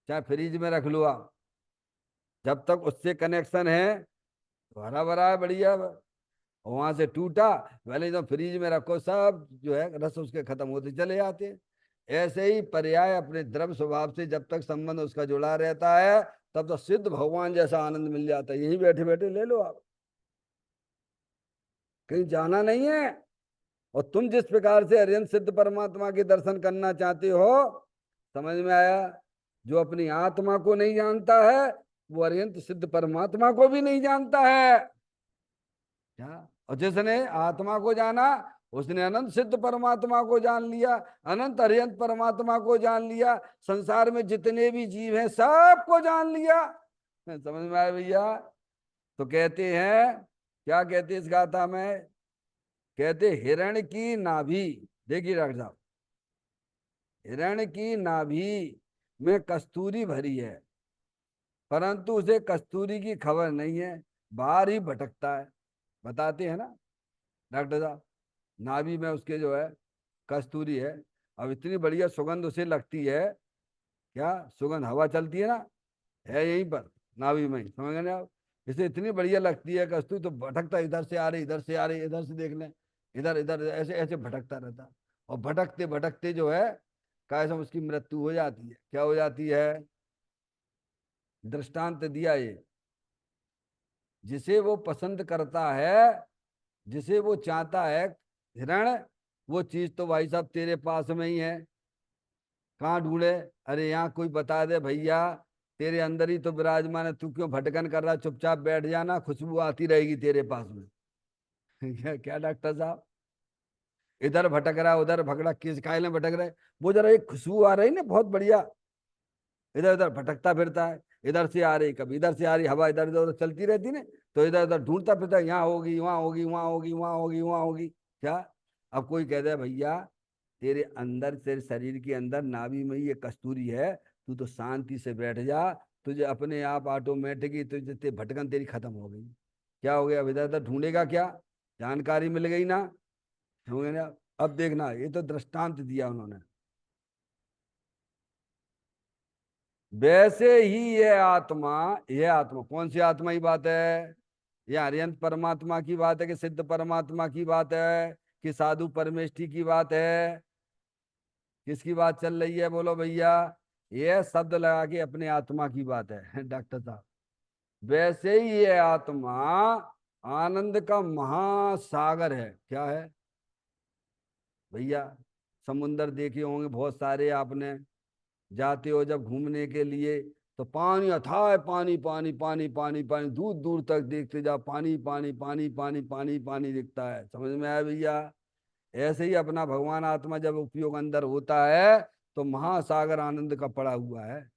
चाहे फ्रिज में रख लो आप, जब तक उससे कनेक्शन है तो हरा भरा है, बढ़िया। वहां से टूटा, पहले तो फ्रिज में रखो, सब जो है रस उसके खत्म होते चले जाते हैं। ऐसे ही पर्याय अपने द्रव्य स्वभाव से जब तक संबंध उसका जुड़ा रहता है, तब तो सिद्ध भगवान जैसा आनंद मिल जाता है। यही बैठे बैठे ले लो आप, कहीं जाना नहीं है। और तुम जिस प्रकार से अरिहंत सिद्ध परमात्मा के दर्शन करना चाहते हो, समझ में आया? जो अपनी आत्मा को नहीं जानता है, वो अरिहंत सिद्ध परमात्मा को भी नहीं जानता है। क्या और जिसने आत्मा को जाना उसने अनंत सिद्ध परमात्मा को जान लिया, अनंत अरिहंत परमात्मा को जान लिया, संसार में जितने भी जीव हैं सबको जान लिया। समझ में आया भैया? तो कहते हैं, क्या कहते हैं इस गाथा में? कहते हिरण की नाभि, देखिए डॉक्टर साहब, हिरण की नाभि में कस्तूरी भरी है, परंतु उसे कस्तूरी की खबर नहीं है, बाहर ही भटकता है। बताते हैं ना डॉक्टर साहब, नाभि में उसके जो है कस्तूरी है। अब इतनी बढ़िया सुगंध उसे लगती है, क्या सुगंध, हवा चलती है ना, है यहीं पर नाभि में ही, समझ गए ना आप? इसे इतनी बढ़िया लगती है कस्तूरी, तो भटकता, इधर से आ रही, इधर से आ रही, इधर से देख लें, इधर इधर ऐसे ऐसे भटकता रहता है। और भटकते भटकते जो है कैसे उसकी मृत्यु हो जाती है। क्या हो जाती है? दृष्टांत दिया ये, जिसे वो पसंद करता है, जिसे वो चाहता है हिरण, वो चीज तो भाई साहब तेरे पास में ही है। कहाँ ढूंढे? अरे यहाँ कोई बता दे भैया, तेरे अंदर ही तो विराजमान है, तू क्यों भटकन कर रहा? चुपचाप बैठ जाना, खुशबू आती रहेगी तेरे पास में। क्या क्या डॉक्टर साहब, इधर भटक रहा उधर भगड़ा, किस कायल में भटक रहे? वो जरा एक खुशबू आ रही ना बहुत बढ़िया, इधर उधर भटकता फिरता है, इधर से आ रही, कभी इधर से आ रही, हवा इधर इधर चलती रहती ना, तो इधर उधर ढूंढता फिरता, यहाँ होगी, वहां होगी, वहां होगी, वहां होगी, वहां होगी। क्या? अब कोई कहता है भैया तेरे अंदर, तेरे शरीर के अंदर नाभि में ये कस्तूरी है, तू तो शांति से बैठ जा, तुझे अपने आप ऑटोमेटिक तुझे भटकन तेरी खत्म हो गई। क्या हो गया? अब इधर उधर ढूंढेगा क्या? जानकारी मिल गई ना, समझ गए ना? अब देखना, ये तो दृष्टांत दिया उन्होंने। वैसे ही ये आत्मा कौन सी आत्मा की बात है? ये अरिहंत परमात्मा की बात है कि सिद्ध परमात्मा की बात है कि साधु परमेष्ठी की बात है? किसकी बात चल रही है बोलो भैया? ये शब्द लगा के अपने आत्मा की बात है डॉक्टर साहब। वैसे ही ये आत्मा आनंद का महासागर है। क्या है भैया? समुंदर देखे होंगे बहुत सारे आपने, जाते हो जब घूमने के लिए, तो पानी अथाह पानी, पानी पानी पानी पानी, दूर दूर तक देखते जाओ, पानी पानी पानी पानी पानी पानी दिखता है। समझ में आया भैया? ऐसे ही अपना भगवान आत्मा जब उपयोग अंदर होता है तो महासागर आनंद का पड़ा हुआ है,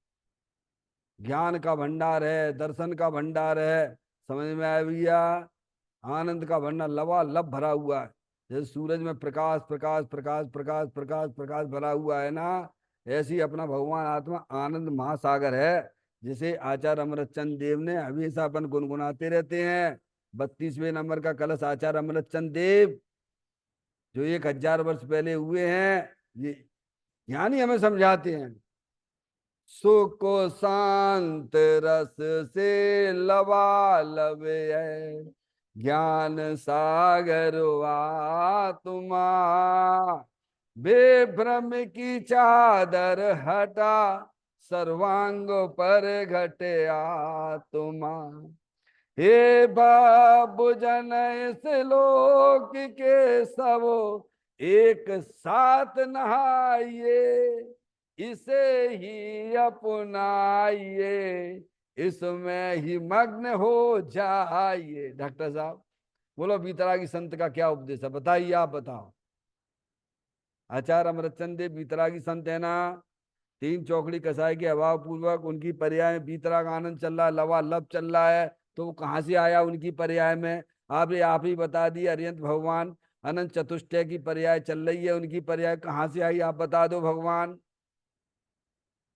ज्ञान का भंडार है, दर्शन का भंडार है। समझ में आया भैया? आनंद का भंडार लबालब भरा हुआ है। जैसे सूरज में प्रकाश प्रकाश प्रकाश प्रकाश प्रकाश प्रकाश भरा हुआ है ना, ऐसे ही अपना भगवान आत्मा आनंद महासागर है, जिसे आचार्य अमृतचंद देव ने हमेशा अपन गुनगुनाते रहते हैं। 32वें नंबर का कलश आचार्य अमृतचंद देव जो 1000 वर्ष पहले हुए हैं, ये ज्ञानी हमें समझाते हैं। सुख शांत रस से लबालब है, ज्ञान सागर आत्मा, बेभ्रम की चादर हटा, सर्वांग पर घटे आत्मा। हे बाबू जन इस लोक के सब एक साथ नहाइए, इसे ही अपनाइए, इसमें ही मग्न हो जाइए। डॉक्टर साहब बोलो, बीतरागी संत का क्या उपदेश है? बताइए, आप बताओ। आचार्य अमृतचंद देव बीतरागी संत है ना, तीन चौकड़ी कसाई के अभाव पूर्वक उनकी पर्याय में बीतराग आनंद चल रहा है, लबालब चल रहा है, तो वो कहाँ से आया उनकी पर्याय में? आप ही बता दिए, अरिहंत भगवान अनंत चतुष्टय की पर्याय चल रही है, उनकी पर्याय कहाँ से आई? आप बता दो भगवान।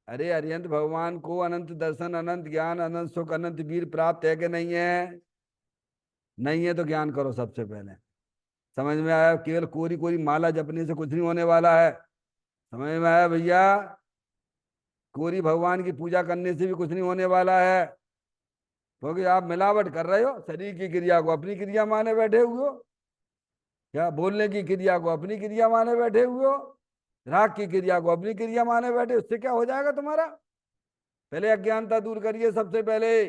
अरे अरिहंत भगवान को अनंत दर्शन, अनंत ज्ञान, अनंत सुख, अनंत वीर प्राप्त है कि नहीं है? नहीं है तो ज्ञान करो सबसे पहले। समझ में आया? केवल कोरी कोरी माला जपने से कुछ नहीं होने वाला है। समझ में आया भैया? कोरी भगवान की पूजा करने से भी कुछ नहीं होने वाला है, क्योंकि आप मिलावट कर रहे हो। शरीर की क्रिया को अपनी क्रिया माने बैठे हुए हो, क्या बोलने की क्रिया को अपनी क्रिया माने बैठे हुए हो, राग की क्रिया को अपनी क्रिया माने बैठे, उससे क्या हो जाएगा तुम्हारा? पहले अज्ञानता दूर करिए सबसे पहले।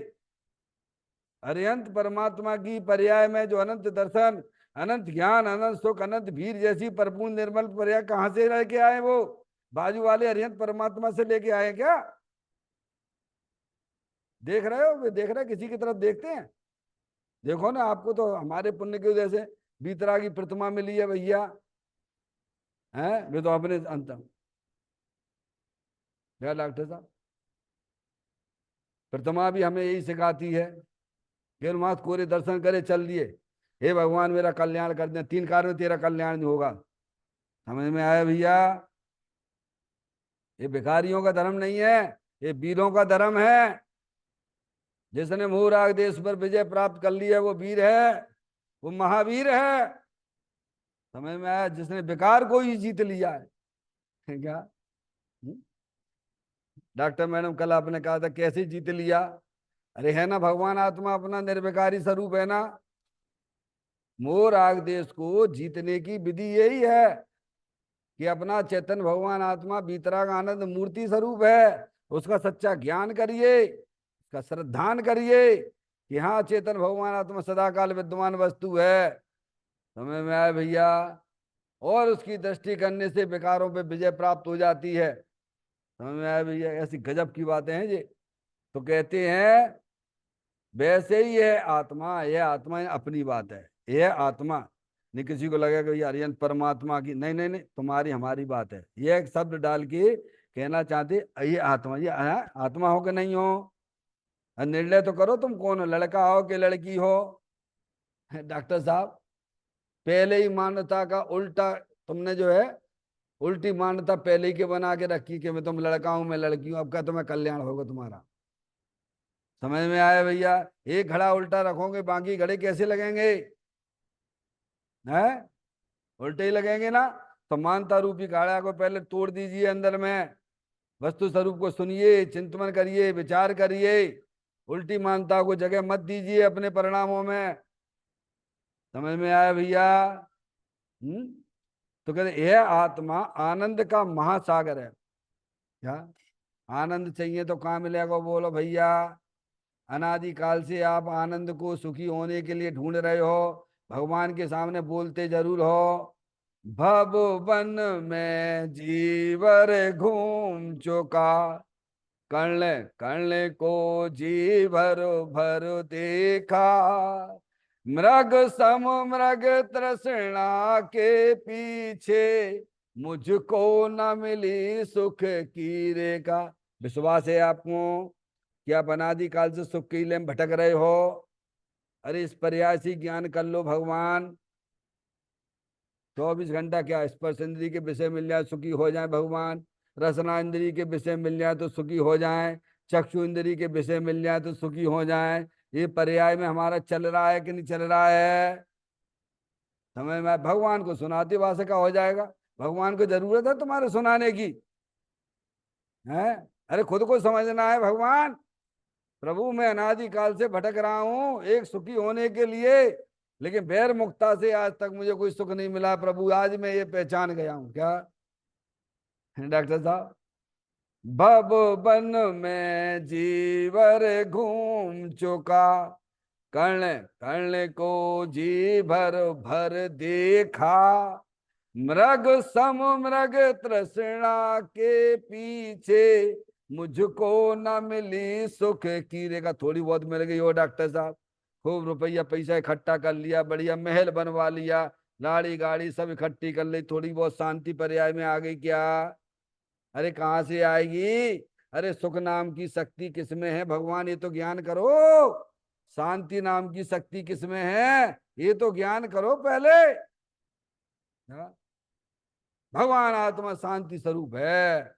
अरिहंत परमात्मा की पर्याय में जो अनंत दर्शन, अनंत ज्ञान, अनंत सुख, अनंत भीर जैसी परिपूर्ण निर्मल पर्याय कहां से लेके आए? वो बाजू वाले अरिहंत परमात्मा से लेके आए क्या? देख रहे हो? वे देख रहे हैं, किसी की तरफ देखते हैं? देखो ना, आपको तो हमारे पुण्य की वजह से बीतरा की प्रतिमा मिली है भैया। हैं, वे तो अपने अंत। क्या डॉक्टर साहब, प्रतिमा भी हमें यही सिखाती है। केवल वहां कोरे दर्शन करे चल दिए, हे भगवान मेरा कल्याण कर दे, 3 कार्य में तेरा कल्याण नहीं होगा। समझ में आया भैया? ये भिखारियों का धर्म नहीं है, ये वीरों का धर्म है। जिसने मोराग देश पर विजय प्राप्त कर ली है वो वीर है, वो महावीर है। समझ में आया? जिसने विकार को ही जीत लिया है। क्या? हम्म? डॉक्टर मैडम कल आपने कहा था कैसे जीत लिया? अरे है ना, भगवान आत्मा अपना निर्विकारी स्वरूप है ना। मोर आग देश को जीतने की विधि यही है कि अपना चैतन्य भगवान आत्मा बीतराग आनंद मूर्ति स्वरूप है, उसका सच्चा ज्ञान करिए, उसका श्रद्धान करिए कि हाँ चेतन भगवान आत्मा सदाकाल विद्यमान वस्तु है। समझ में आया भैया? और उसकी दृष्टि करने से विकारों पे विजय प्राप्त हो जाती है। समझ में आया भैया? ऐसी गजब की बातें हैं ये। तो कहते हैं वैसे ही यह आत्मा अपनी बात है। यह आत्मा नहीं, किसी को लगेगा ये अरियंत परमात्मा की, नहीं नहीं नहीं, तुम्हारी हमारी बात है। यह एक शब्द डाल के कहना चाहते, ये आत्मा, ये आत्मा हो कि नहीं हो? निर्णय तो करो, तुम कौन हो, लड़का हो कि लड़की हो? डॉक्टर साहब, पहले ही मान्यता का उल्टा तुमने जो है, उल्टी मान्यता पहले ही के बना के रखी कि मैं तुम लड़का हूं मैं लड़की हूं, अब क्या तुम्हें कल्याण होगा तुम्हारा? समझ में आया भैया? एक घड़ा उल्टा रखोगे बाकी घड़े कैसे लगेंगे? हैं, उल्टे ही लगेंगे ना। तो मानता रूपी घड़ा को पहले तोड़ दीजिए, अंदर में वस्तु स्वरूप को सुनिए, चिंतन करिए, विचार करिए। उल्टी मानता को जगह मत दीजिए अपने परिणामों में। समझ में आया भैया? हम्म? तो कहते यह आत्मा आनंद का महासागर है। क्या आनंद चाहिए तो कहाँ मिलेगा? बोलो भैया। अनादिकाल से आप आनंद को सुखी होने के लिए ढूंढ रहे हो, भगवान के सामने बोलते जरूर हो, भव वन में जीवर घूम चुका, कर्ण को जी भर भर देखा, मृग सम मृग तृष्णा के पीछे, मुझको न मिली सुख की रेखा। विश्वास है आपको कि आप अनादिकाल से सुख के लिए भटक रहे हो? अरे इस पर्यासी ज्ञान कर लो, भगवान 24 घंटा क्या स्पर्श इंद्री के विषय मिल जाए सुखी हो जाए भगवान, रसना इंद्री के विषय मिल जाए तो सुखी हो जाए, चक्षु इंद्री के विषय मिल जाए तो सुखी हो जाए। ये पर्याय में हमारा चल रहा है कि नहीं चल रहा है? समझ में भगवान को सुनाती भाषा का हो जाएगा। भगवान को जरूरत है तुम्हारे सुनाने की? है? अरे खुद को समझना है भगवान। प्रभु मैं अनादिकाल से भटक रहा हूं एक सुखी होने के लिए, लेकिन बैर मुक्ता से आज तक मुझे कोई सुख नहीं मिला प्रभु, आज मैं ये पहचान गया हूं। क्या डॉक्टर साहब? भव बन में जीवर घूम चुका, कर्ण कर्ण को जी भर भर देखा, मृग सम मृग तृष्णा के पीछे, मुझको न मिली सुख की रेखा। थोड़ी बहुत मिल गई हो डॉक्टर साहब, खूब रुपया पैसा इकट्ठा कर लिया, बढ़िया महल बनवा लिया, लाड़ी गाड़ी सब इकट्ठी कर ली, थोड़ी बहुत शांति पर्याय में आ गई क्या? अरे कहाँ से आएगी? अरे सुख नाम की शक्ति किसमें है भगवान, ये तो ज्ञान करो। शांति नाम की शक्ति किसमें है, ये तो ज्ञान करो पहले। हाँ? भगवान आत्मा शांति स्वरूप है,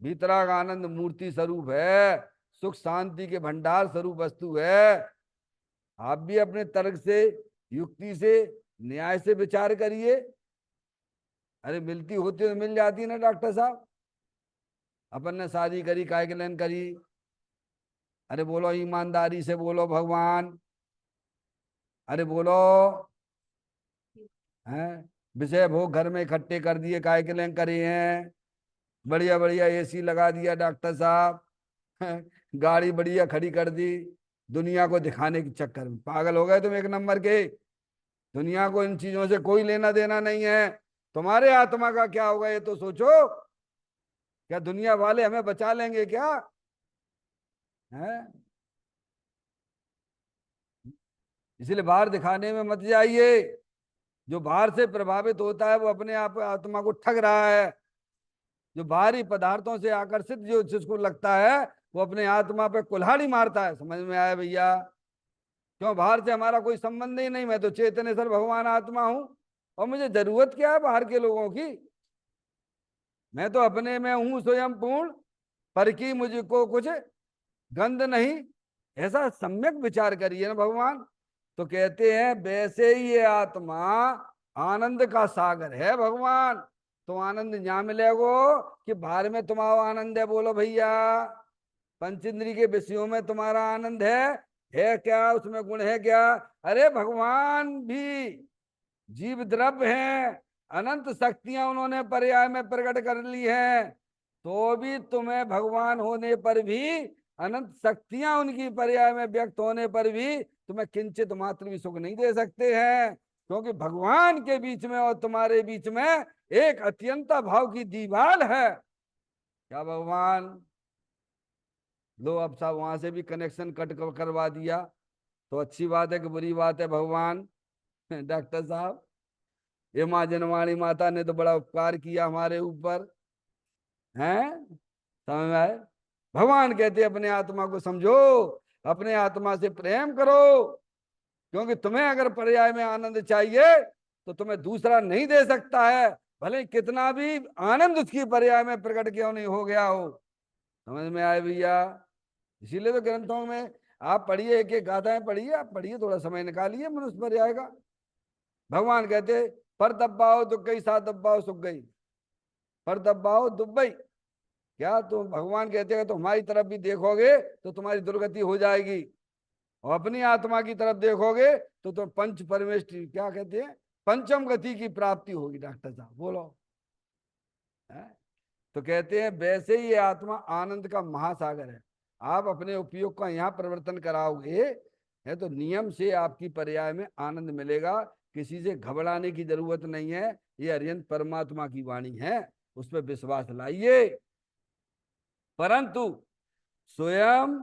भीतराग आनंद मूर्ति स्वरूप है, सुख शांति के भंडार स्वरूप वस्तु है। आप भी अपने तर्क से, युक्ति से, न्याय से विचार करिए। अरे मिलती होती तो मिल जाती ना डॉक्टर साहब। अपन ने शादी करी काय के लेन करी? अरे बोलो ईमानदारी से बोलो भगवान। अरे बोलो। हैं, विषय भोग घर में इकट्ठे कर दिए काय के लेन करे हैं? बढ़िया बढ़िया एसी लगा दिया डॉक्टर साहब। गाड़ी बढ़िया खड़ी कर दी, दुनिया को दिखाने के चक्कर में पागल हो गए तुम एक नंबर के। दुनिया को इन चीजों से कोई लेना देना नहीं है। तुम्हारे आत्मा का क्या होगा ये तो सोचो। क्या दुनिया वाले हमें बचा लेंगे क्या? है? इसलिए बाहर दिखाने में मत जाइए। जो बाहर से प्रभावित होता है वो अपने आप आत्मा को ठग रहा है। जो बाहरी पदार्थों से आकर्षित जो जिसको लगता है वो अपने आत्मा पे कुल्हाड़ी मारता है। समझ में आया भैया? क्यों? बाहर से हमारा कोई संबंध ही नहीं। मैं तो चेतनेश्वर भगवान आत्मा हूं और मुझे जरूरत क्या है बाहर के लोगों की? मैं तो अपने में हूं स्वयं पूर्ण, पर की मुझको कुछ गंध नहीं। ऐसा सम्यक विचार करिए ना भगवान। तो कहते हैं वैसे ही ये आत्मा आनंद का सागर है भगवान। तो आनंद यहाँ मिलेगो कि बाहर में तुम्हारा आनंद है? बोलो भैया। पंचेंद्री के विषयों में तुम्हारा आनंद है क्या? उसमें गुण है क्या? अरे भगवान भी जीव द्रव्य हैं, अनंत शक्तियां उन्होंने पर्याय में प्रकट कर ली हैं। तो भी तुम्हें भगवान होने पर भी, अनंत शक्तियां उनकी पर्याय में व्यक्त होने पर भी तुम्हें किंचित मात्र भी सुख नहीं दे सकते हैं। क्योंकि भगवान के बीच में और तुम्हारे बीच में एक अत्यंता भाव की दीवार है। क्या भगवान? लो अब साहब वहां से भी कनेक्शन कट करवा दिया। तो अच्छी बात है कि बुरी बात है भगवान? डॉक्टर साहब, ये माँ जनवाणी माता ने तो बड़ा उपकार किया हमारे ऊपर, हैं? समझ में आए? भगवान कहते अपने आत्मा को समझो, अपने आत्मा से प्रेम करो। क्योंकि तुम्हें अगर पर्याय में आनंद चाहिए तो तुम्हें दूसरा नहीं दे सकता है, भले कितना भी आनंद उसकी पर्याय में प्रकट क्यों नहीं हो गया हो। समझ में आए भैया? इसीलिए तो ग्रंथों में आप पढ़िए, एक एक गाथाएं पढ़िए, आप पढ़िए, थोड़ा समय निकालिए, मनुष्य पर्याय का। भगवान कहते पर दब्बाओ दुख गई, साथ दब्बाओ सुख गई। पर दब्बाओ दुबई, क्या तुम, भगवान कहते हैं तो हमारी तरफ भी देखोगे तो तुम्हारी दुर्गति हो जाएगी, और अपनी आत्मा की तरफ देखोगे तो तुम पंच परमेष्टि, क्या कहते हैं, पंचम गति की प्राप्ति होगी। डॉक्टर साहब बोलो। है? तो कहते हैं वैसे ही ये आत्मा आनंद का महासागर है। आप अपने उपयोग का यहाँ परिवर्तन कराओगे है तो नियम से आपकी पर्याय में आनंद मिलेगा। किसी से घबराने की जरूरत नहीं है। ये अरिहंत परमात्मा की वाणी है, उस पर विश्वास लाइए। परंतु स्वयं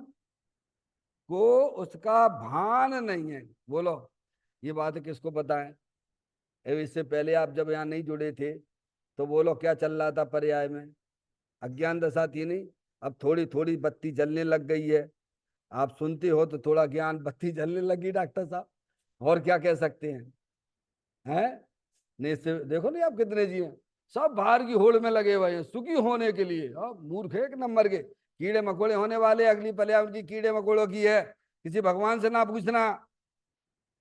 को उसका भान नहीं है। बोलो, ये बात किसको बताएं? इससे पहले आप जब यहाँ नहीं जुड़े थे तो बोलो क्या चल रहा था पर्याय में? अज्ञान दशा थी नहीं? अब थोड़ी थोड़ी बत्ती जलने लग गई है। आप सुनते हो तो थोड़ा ज्ञान बत्ती जलने लगी डॉक्टर साहब। और क्या कह सकते हैं? हैं? नहीं, इससे देखो नहीं आप कितने जी हैं, सब बाहर की होड़ में लगे हुए हैं सुखी होने के लिए। मूर्ख है एक नंबर के, कीड़े मकोड़े होने वाले। अगली पर्याय उनकी कीड़े मकोड़ों की है, किसी भगवान से ना पूछना।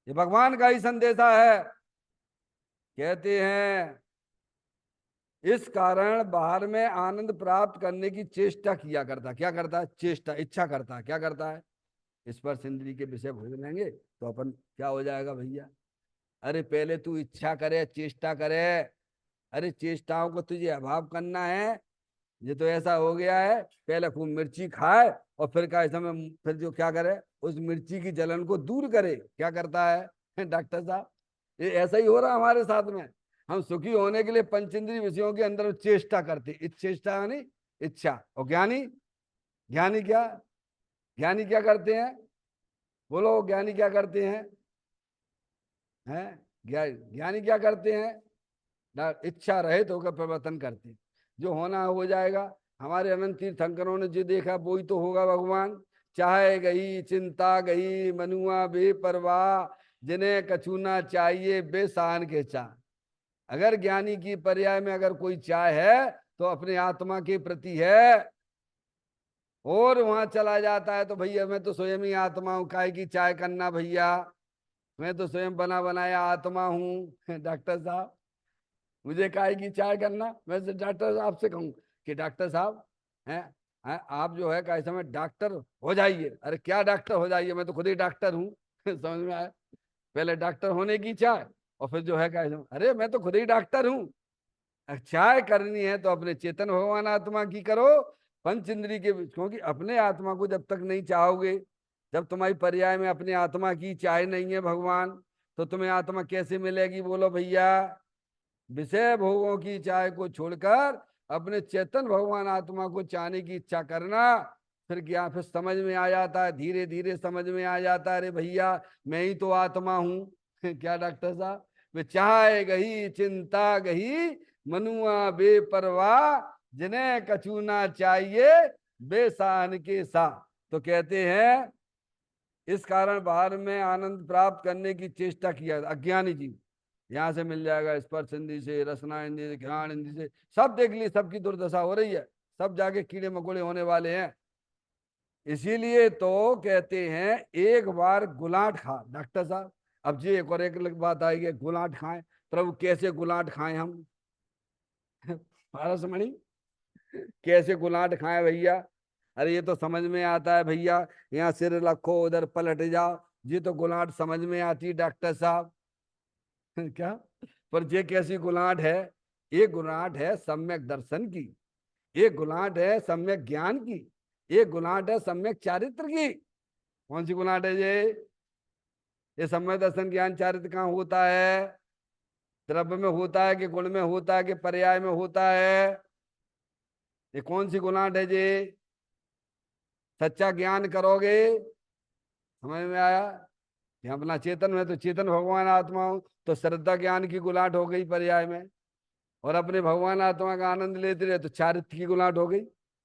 ये भगवान का ही संदेशा है। कहते हैं इस कारण बाहर में आनंद प्राप्त करने की चेष्टा किया करता। क्या करता है? चेष्टा, इच्छा करता है। क्या करता है? स्पर्श इंद्री के विषय भोग लेंगे तो अपन क्या हो जाएगा भैया? अरे पहले तू इच्छा करे, चेष्टा करे। अरे चेष्टाओं को तुझे अभाव करना है। ये तो ऐसा हो गया है, पहले खूब मिर्ची खाए और फिर का समय फिर जो क्या करे, उस मिर्ची की जलन को दूर करे। क्या करता है डॉक्टर साहब? ये ऐसा ही हो रहा है हमारे साथ में। हम सुखी होने के लिए पंचेंद्रिय विषयों के अंदर चेष्टा करते। चेष्टा यानी इच्छा। और ज्ञानी, ज्ञानी क्या, ज्ञानी क्या करते हैं? बोलो, ज्ञानी क्या करते हैं? हैं? ज्ञानी क्या करते हैं? इच्छा रहित होकर परिवर्तन करते हैं। जो होना हो जाएगा। हमारे अनंत तीर्थंकरों ने जो देखा वही तो होगा भगवान। चाहे गई चिंता गई, मनुआ बेपरवाह, जिन्हें कछु ना चाहिए बेसान के चाह। अगर ज्ञानी की पर्याय में अगर कोई चाह है तो अपने आत्मा के प्रति है, और वहां चला जाता है तो भैया मैं तो स्वयं ही आत्मा हूं, काय की चाय करना भैया, मैं तो स्वयं बना बनाया आत्मा हूं। डॉक्टर साहब, मुझे काय की चाय करना? मैं डॉक्टर साहब से कहूँ कि डॉक्टर साहब हैं, आप जो है काय समय डॉक्टर हो जाइए। अरे क्या डॉक्टर हो जाइए, मैं तो खुद ही डॉक्टर हूँ। समझ में आया? पहले डॉक्टर होने की चाय और फिर जो है काय समय, अरे मैं तो खुद ही डॉक्टर हूँ। चाय करनी है तो अपने चेतन भगवान आत्मा की करो, पंच इंद्री के। क्योंकि अपने आत्मा को जब तक नहीं चाहोगे, जब तुम्हारी पर्याय में अपने आत्मा की चाय नहीं है भगवान, तो तुम्हें आत्मा कैसे मिलेगी? बोलो भैया। विषय भोगों की चाय को छोड़कर अपने चेतन भगवान आत्मा को चाहने की इच्छा करना, फिर क्या, फिर समझ में आ जाता है, धीरे धीरे समझ में आ जाता है, अरे भैया मैं ही तो आत्मा हूं। क्या डॉक्टर साहब, वे चाहे गही चिंता गही, मनुआ बेपरवाह, जिन्हें कछु ना चाहिए बेसान के सा। तो कहते हैं इस कारण बाहर में आनंद प्राप्त करने की चेष्टा किया अज्ञानी जीव। यहां से मिल जाएगा, स्पर्श इंद्री से, रसना इंद्री से, घ्राण इंद्री से, सब देख लिए, सबकी दुर्दशा हो रही है, सब जाके कीड़े मकोड़े होने वाले हैं। इसीलिए तो कहते हैं एक बार गुलाट खा डॉक्टर साहब। अब जी एक और एक बात आएगी, गुलाट खाएं, प्रभु कैसे गुलाट खाएं हम? पारसमणि, कैसे गुलाट खाएं भैया? अरे ये तो समझ में आता है भैया, यहाँ सिर रखो उधर पलट जाओ, ये तो गुलाट समझ में आती डॉक्टर साहब। क्या? पर ये कैसी गुलाट है? ये गुलाट है सम्यक दर्शन की, ये गुलाट है सम्यक ज्ञान की, ये गुलाट है सम्यक चारित्र की। कौन सी गुलाट है ये सम्यक दर्शन ज्ञान चारित्र कहाँ होता है? द्रव्य में होता है कि गुण में होता है कि पर्याय में होता है? ये कौन सी गुलाट है जी? सच्चा ज्ञान करोगे, समझ में आया कि अपना चेतन में तो चेतन भगवान आत्मा हूं, तो श्रद्धा ज्ञान की गुलाट हो गई पर्याय में, और अपने भगवान आत्मा का आनंद लेते रहे तो चारित्र की गुलाट हो गई।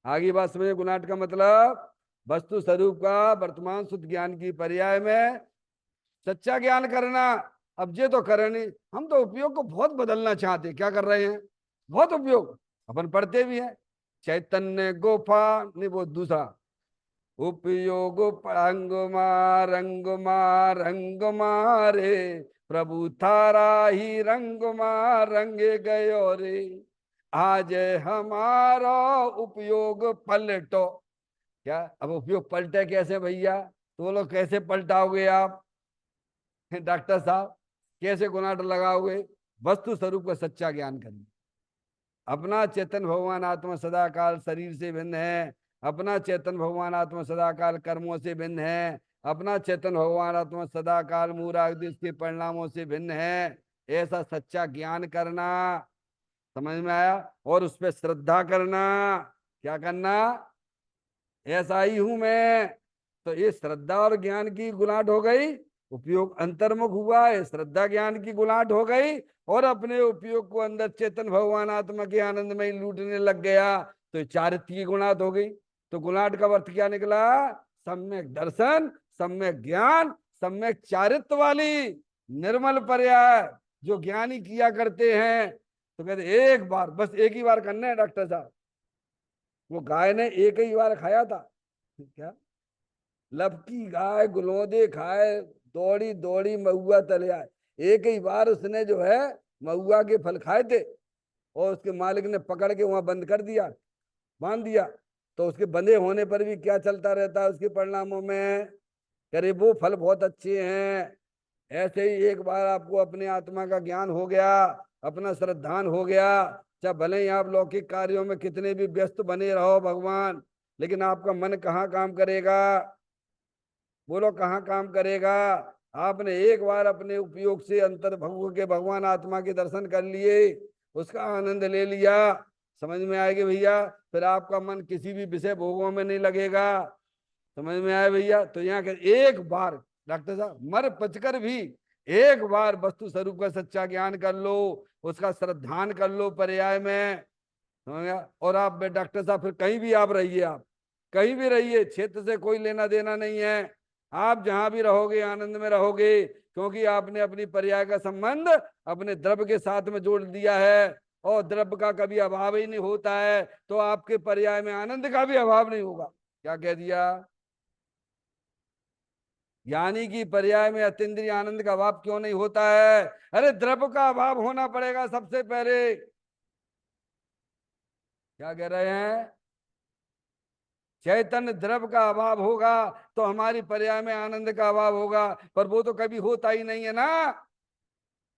आगे बात समझे? गुलाट का मतलब वस्तु स्वरूप का वर्तमान शुद्ध ज्ञान की पर्याय में सच्चा ज्ञान करना। अब ये तो करे नहीं, हम तो उपयोग को बहुत बदलना चाहते हैं। क्या कर रहे हैं? बहुत उपयोग अपन पढ़ते भी हैं, चैतन्य गोफा नहीं वो दूसरा उपयोग रंगमा रंगमा रंगमा रे, प्रभु थारा ही रंगमा रंगे गयो रे, आज हमारा उपयोग पलटो। क्या? अब उपयोग पलटे कैसे भैया? तो बोलो कैसे पलटाओगे आप? डॉक्टर साहब कैसे गुनाट लगाओगे? वस्तु स्वरूप का सच्चा ज्ञान करिए। अपना चेतन भगवान आत्मा सदा काल शरीर से भिन्न है, अपना चेतन भगवान आत्मा सदा काल कर्मों से भिन्न है, अपना चेतन भगवान आत्मा सदा काल मूराग्दिश के परिणामों से भिन्न है। ऐसा सच्चा ज्ञान करना, समझ में आया? और उस पर श्रद्धा करना। क्या करना? ऐसा ही हूं मैं। तो ये श्रद्धा और ज्ञान की गुलाट हो गई, उपयोग अंतर्मुख हुआ है, श्रद्धा ज्ञान की गुलाट हो गई, और अपने उपयोग को अंदर चेतन भगवान आत्मा के आनंद में ही लूटने लग गया, तो ये चारित्र की गुलाट हो गई। तो गुलाट का अर्थ क्या निकला? सम्यक दर्शन, सम्यक ज्ञान, सम्यक चारित्र वाली निर्मल पर्याय जो ज्ञानी किया करते हैं। तो कहते एक बार, बस एक ही बार करना है डॉक्टर साहब। वो गाय ने एक ही बार खाया था क्या? लपकी गाय गुलौदे खाए, दौड़ी दौड़ी महुआ तले आए, एक ही बार उसने जो है महुआ के फल खाए थे, और उसके मालिक ने पकड़ के वहां बंद कर दिया, बांध दिया। तो उसके बंधे होने पर भी क्या चलता रहता है उसके परिणामों में? अरे वो फल बहुत अच्छे हैं। ऐसे ही एक बार आपको अपने आत्मा का ज्ञान हो गया, अपना श्रद्धान हो गया, चाहे भले ही आप लौकिक कार्यों में कितने भी व्यस्त बने रहो भगवान, लेकिन आपका मन कहाँ काम करेगा? बोलो कहाँ काम करेगा? आपने एक बार अपने उपयोग से अंतर भगव के भगवान आत्मा के दर्शन कर लिए, उसका आनंद ले लिया, समझ में आएगी भैया? फिर आपका मन किसी भी विषय भोगों में नहीं लगेगा। समझ में आया भैया? तो यहाँ एक बार डॉक्टर साहब मर पचकर भी एक बार वस्तु स्वरूप का सच्चा ज्ञान कर लो, उसका श्रद्धान कर लो पर्याय में, समझ गया? और आप डॉक्टर साहब फिर कहीं भी आप रहिए, आप कहीं भी रहिए, क्षेत्र से कोई लेना देना नहीं है। आप जहां भी रहोगे आनंद में रहोगे, क्योंकि आपने अपनी पर्याय का संबंध अपने द्रव्य के साथ में जोड़ दिया है, और द्रव्य का कभी अभाव ही नहीं होता है, तो आपके पर्याय में आनंद का भी अभाव नहीं होगा। क्या कह दिया? ज्ञानी की पर्याय में अतीन्द्रिय आनंद का अभाव क्यों नहीं होता है? अरे द्रव्य का अभाव होना पड़ेगा सबसे पहले। क्या कह रहे हैं? चैतन्य द्रव्य का अभाव होगा तो हमारी पर्याय में आनंद का अभाव होगा, पर वो तो कभी होता ही नहीं है ना।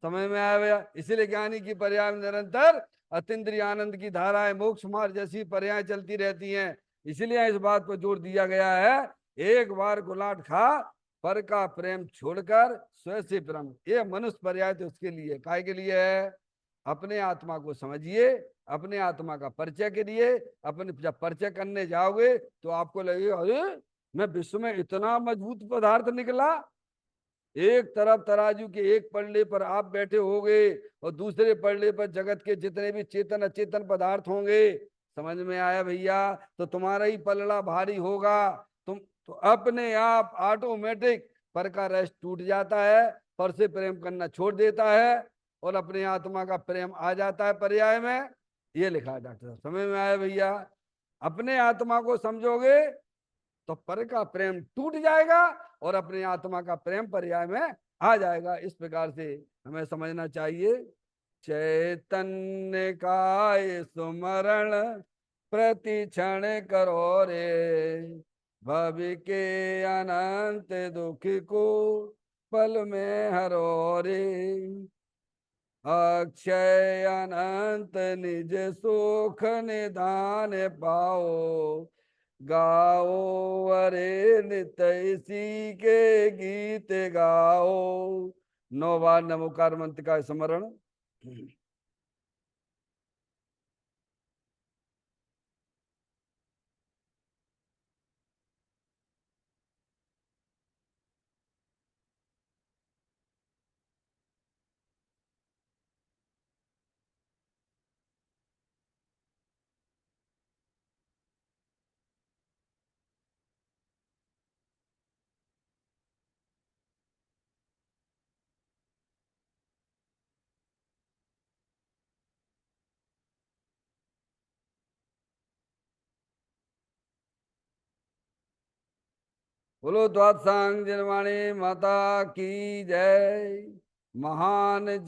समझ में आया भैया? इसीलिए ज्ञानी की पर्याय में निरंतर अतीन्द्रिय आनंद की धाराएं, मोक्ष मार्ग जैसी पर्याय चलती रहती हैं। इसलिए इस बात पर जोर दिया गया है, एक बार गुलाट खा, पर का प्रेम छोड़कर स्वयं से प्रेम। ये मनुष्य पर्याय तो उसके लिए, काय के लिए है? अपने आत्मा को समझिए, अपने आत्मा का परिचय करिए। अपने जब परिचय करने जाओगे तो आपको लगेगा, अरे मैं विश्व में इतना मजबूत पदार्थ निकला। एक तरफ तराजू के एक पल्ले पर आप बैठे होगे और दूसरे पल्ले पर जगत के जितने भी चेतन अचेतन पदार्थ होंगे। समझ में आया भैया? तो तुम्हारा ही पलड़ा भारी होगा। तुम तो अपने आप ऑटोमेटिक पर का रेस्ट टूट जाता है, पर से प्रेम करना छोड़ देता है और अपने आत्मा का प्रेम आ जाता है पर्याय में। ये लिखा है डॉक्टर साहब, समझ में आया भैया? अपने आत्मा को समझोगे तो पर का प्रेम टूट जाएगा और अपने आत्मा का प्रेम पर्याय में आ जाएगा। इस प्रकार से हमें समझना चाहिए। चैतन्य का ये सुमरण प्रति क्षण करो रे, भवि के अनंत दुख को पल में हरो रे। अक्षय अनंत निज सुख निधान पाओ, गाओ अरे नित इसी के गीत गाओ। 9 बार नमोकार मंत्र का स्मरण। बोलो द्वादशांग जनवाणी माता की जय। महान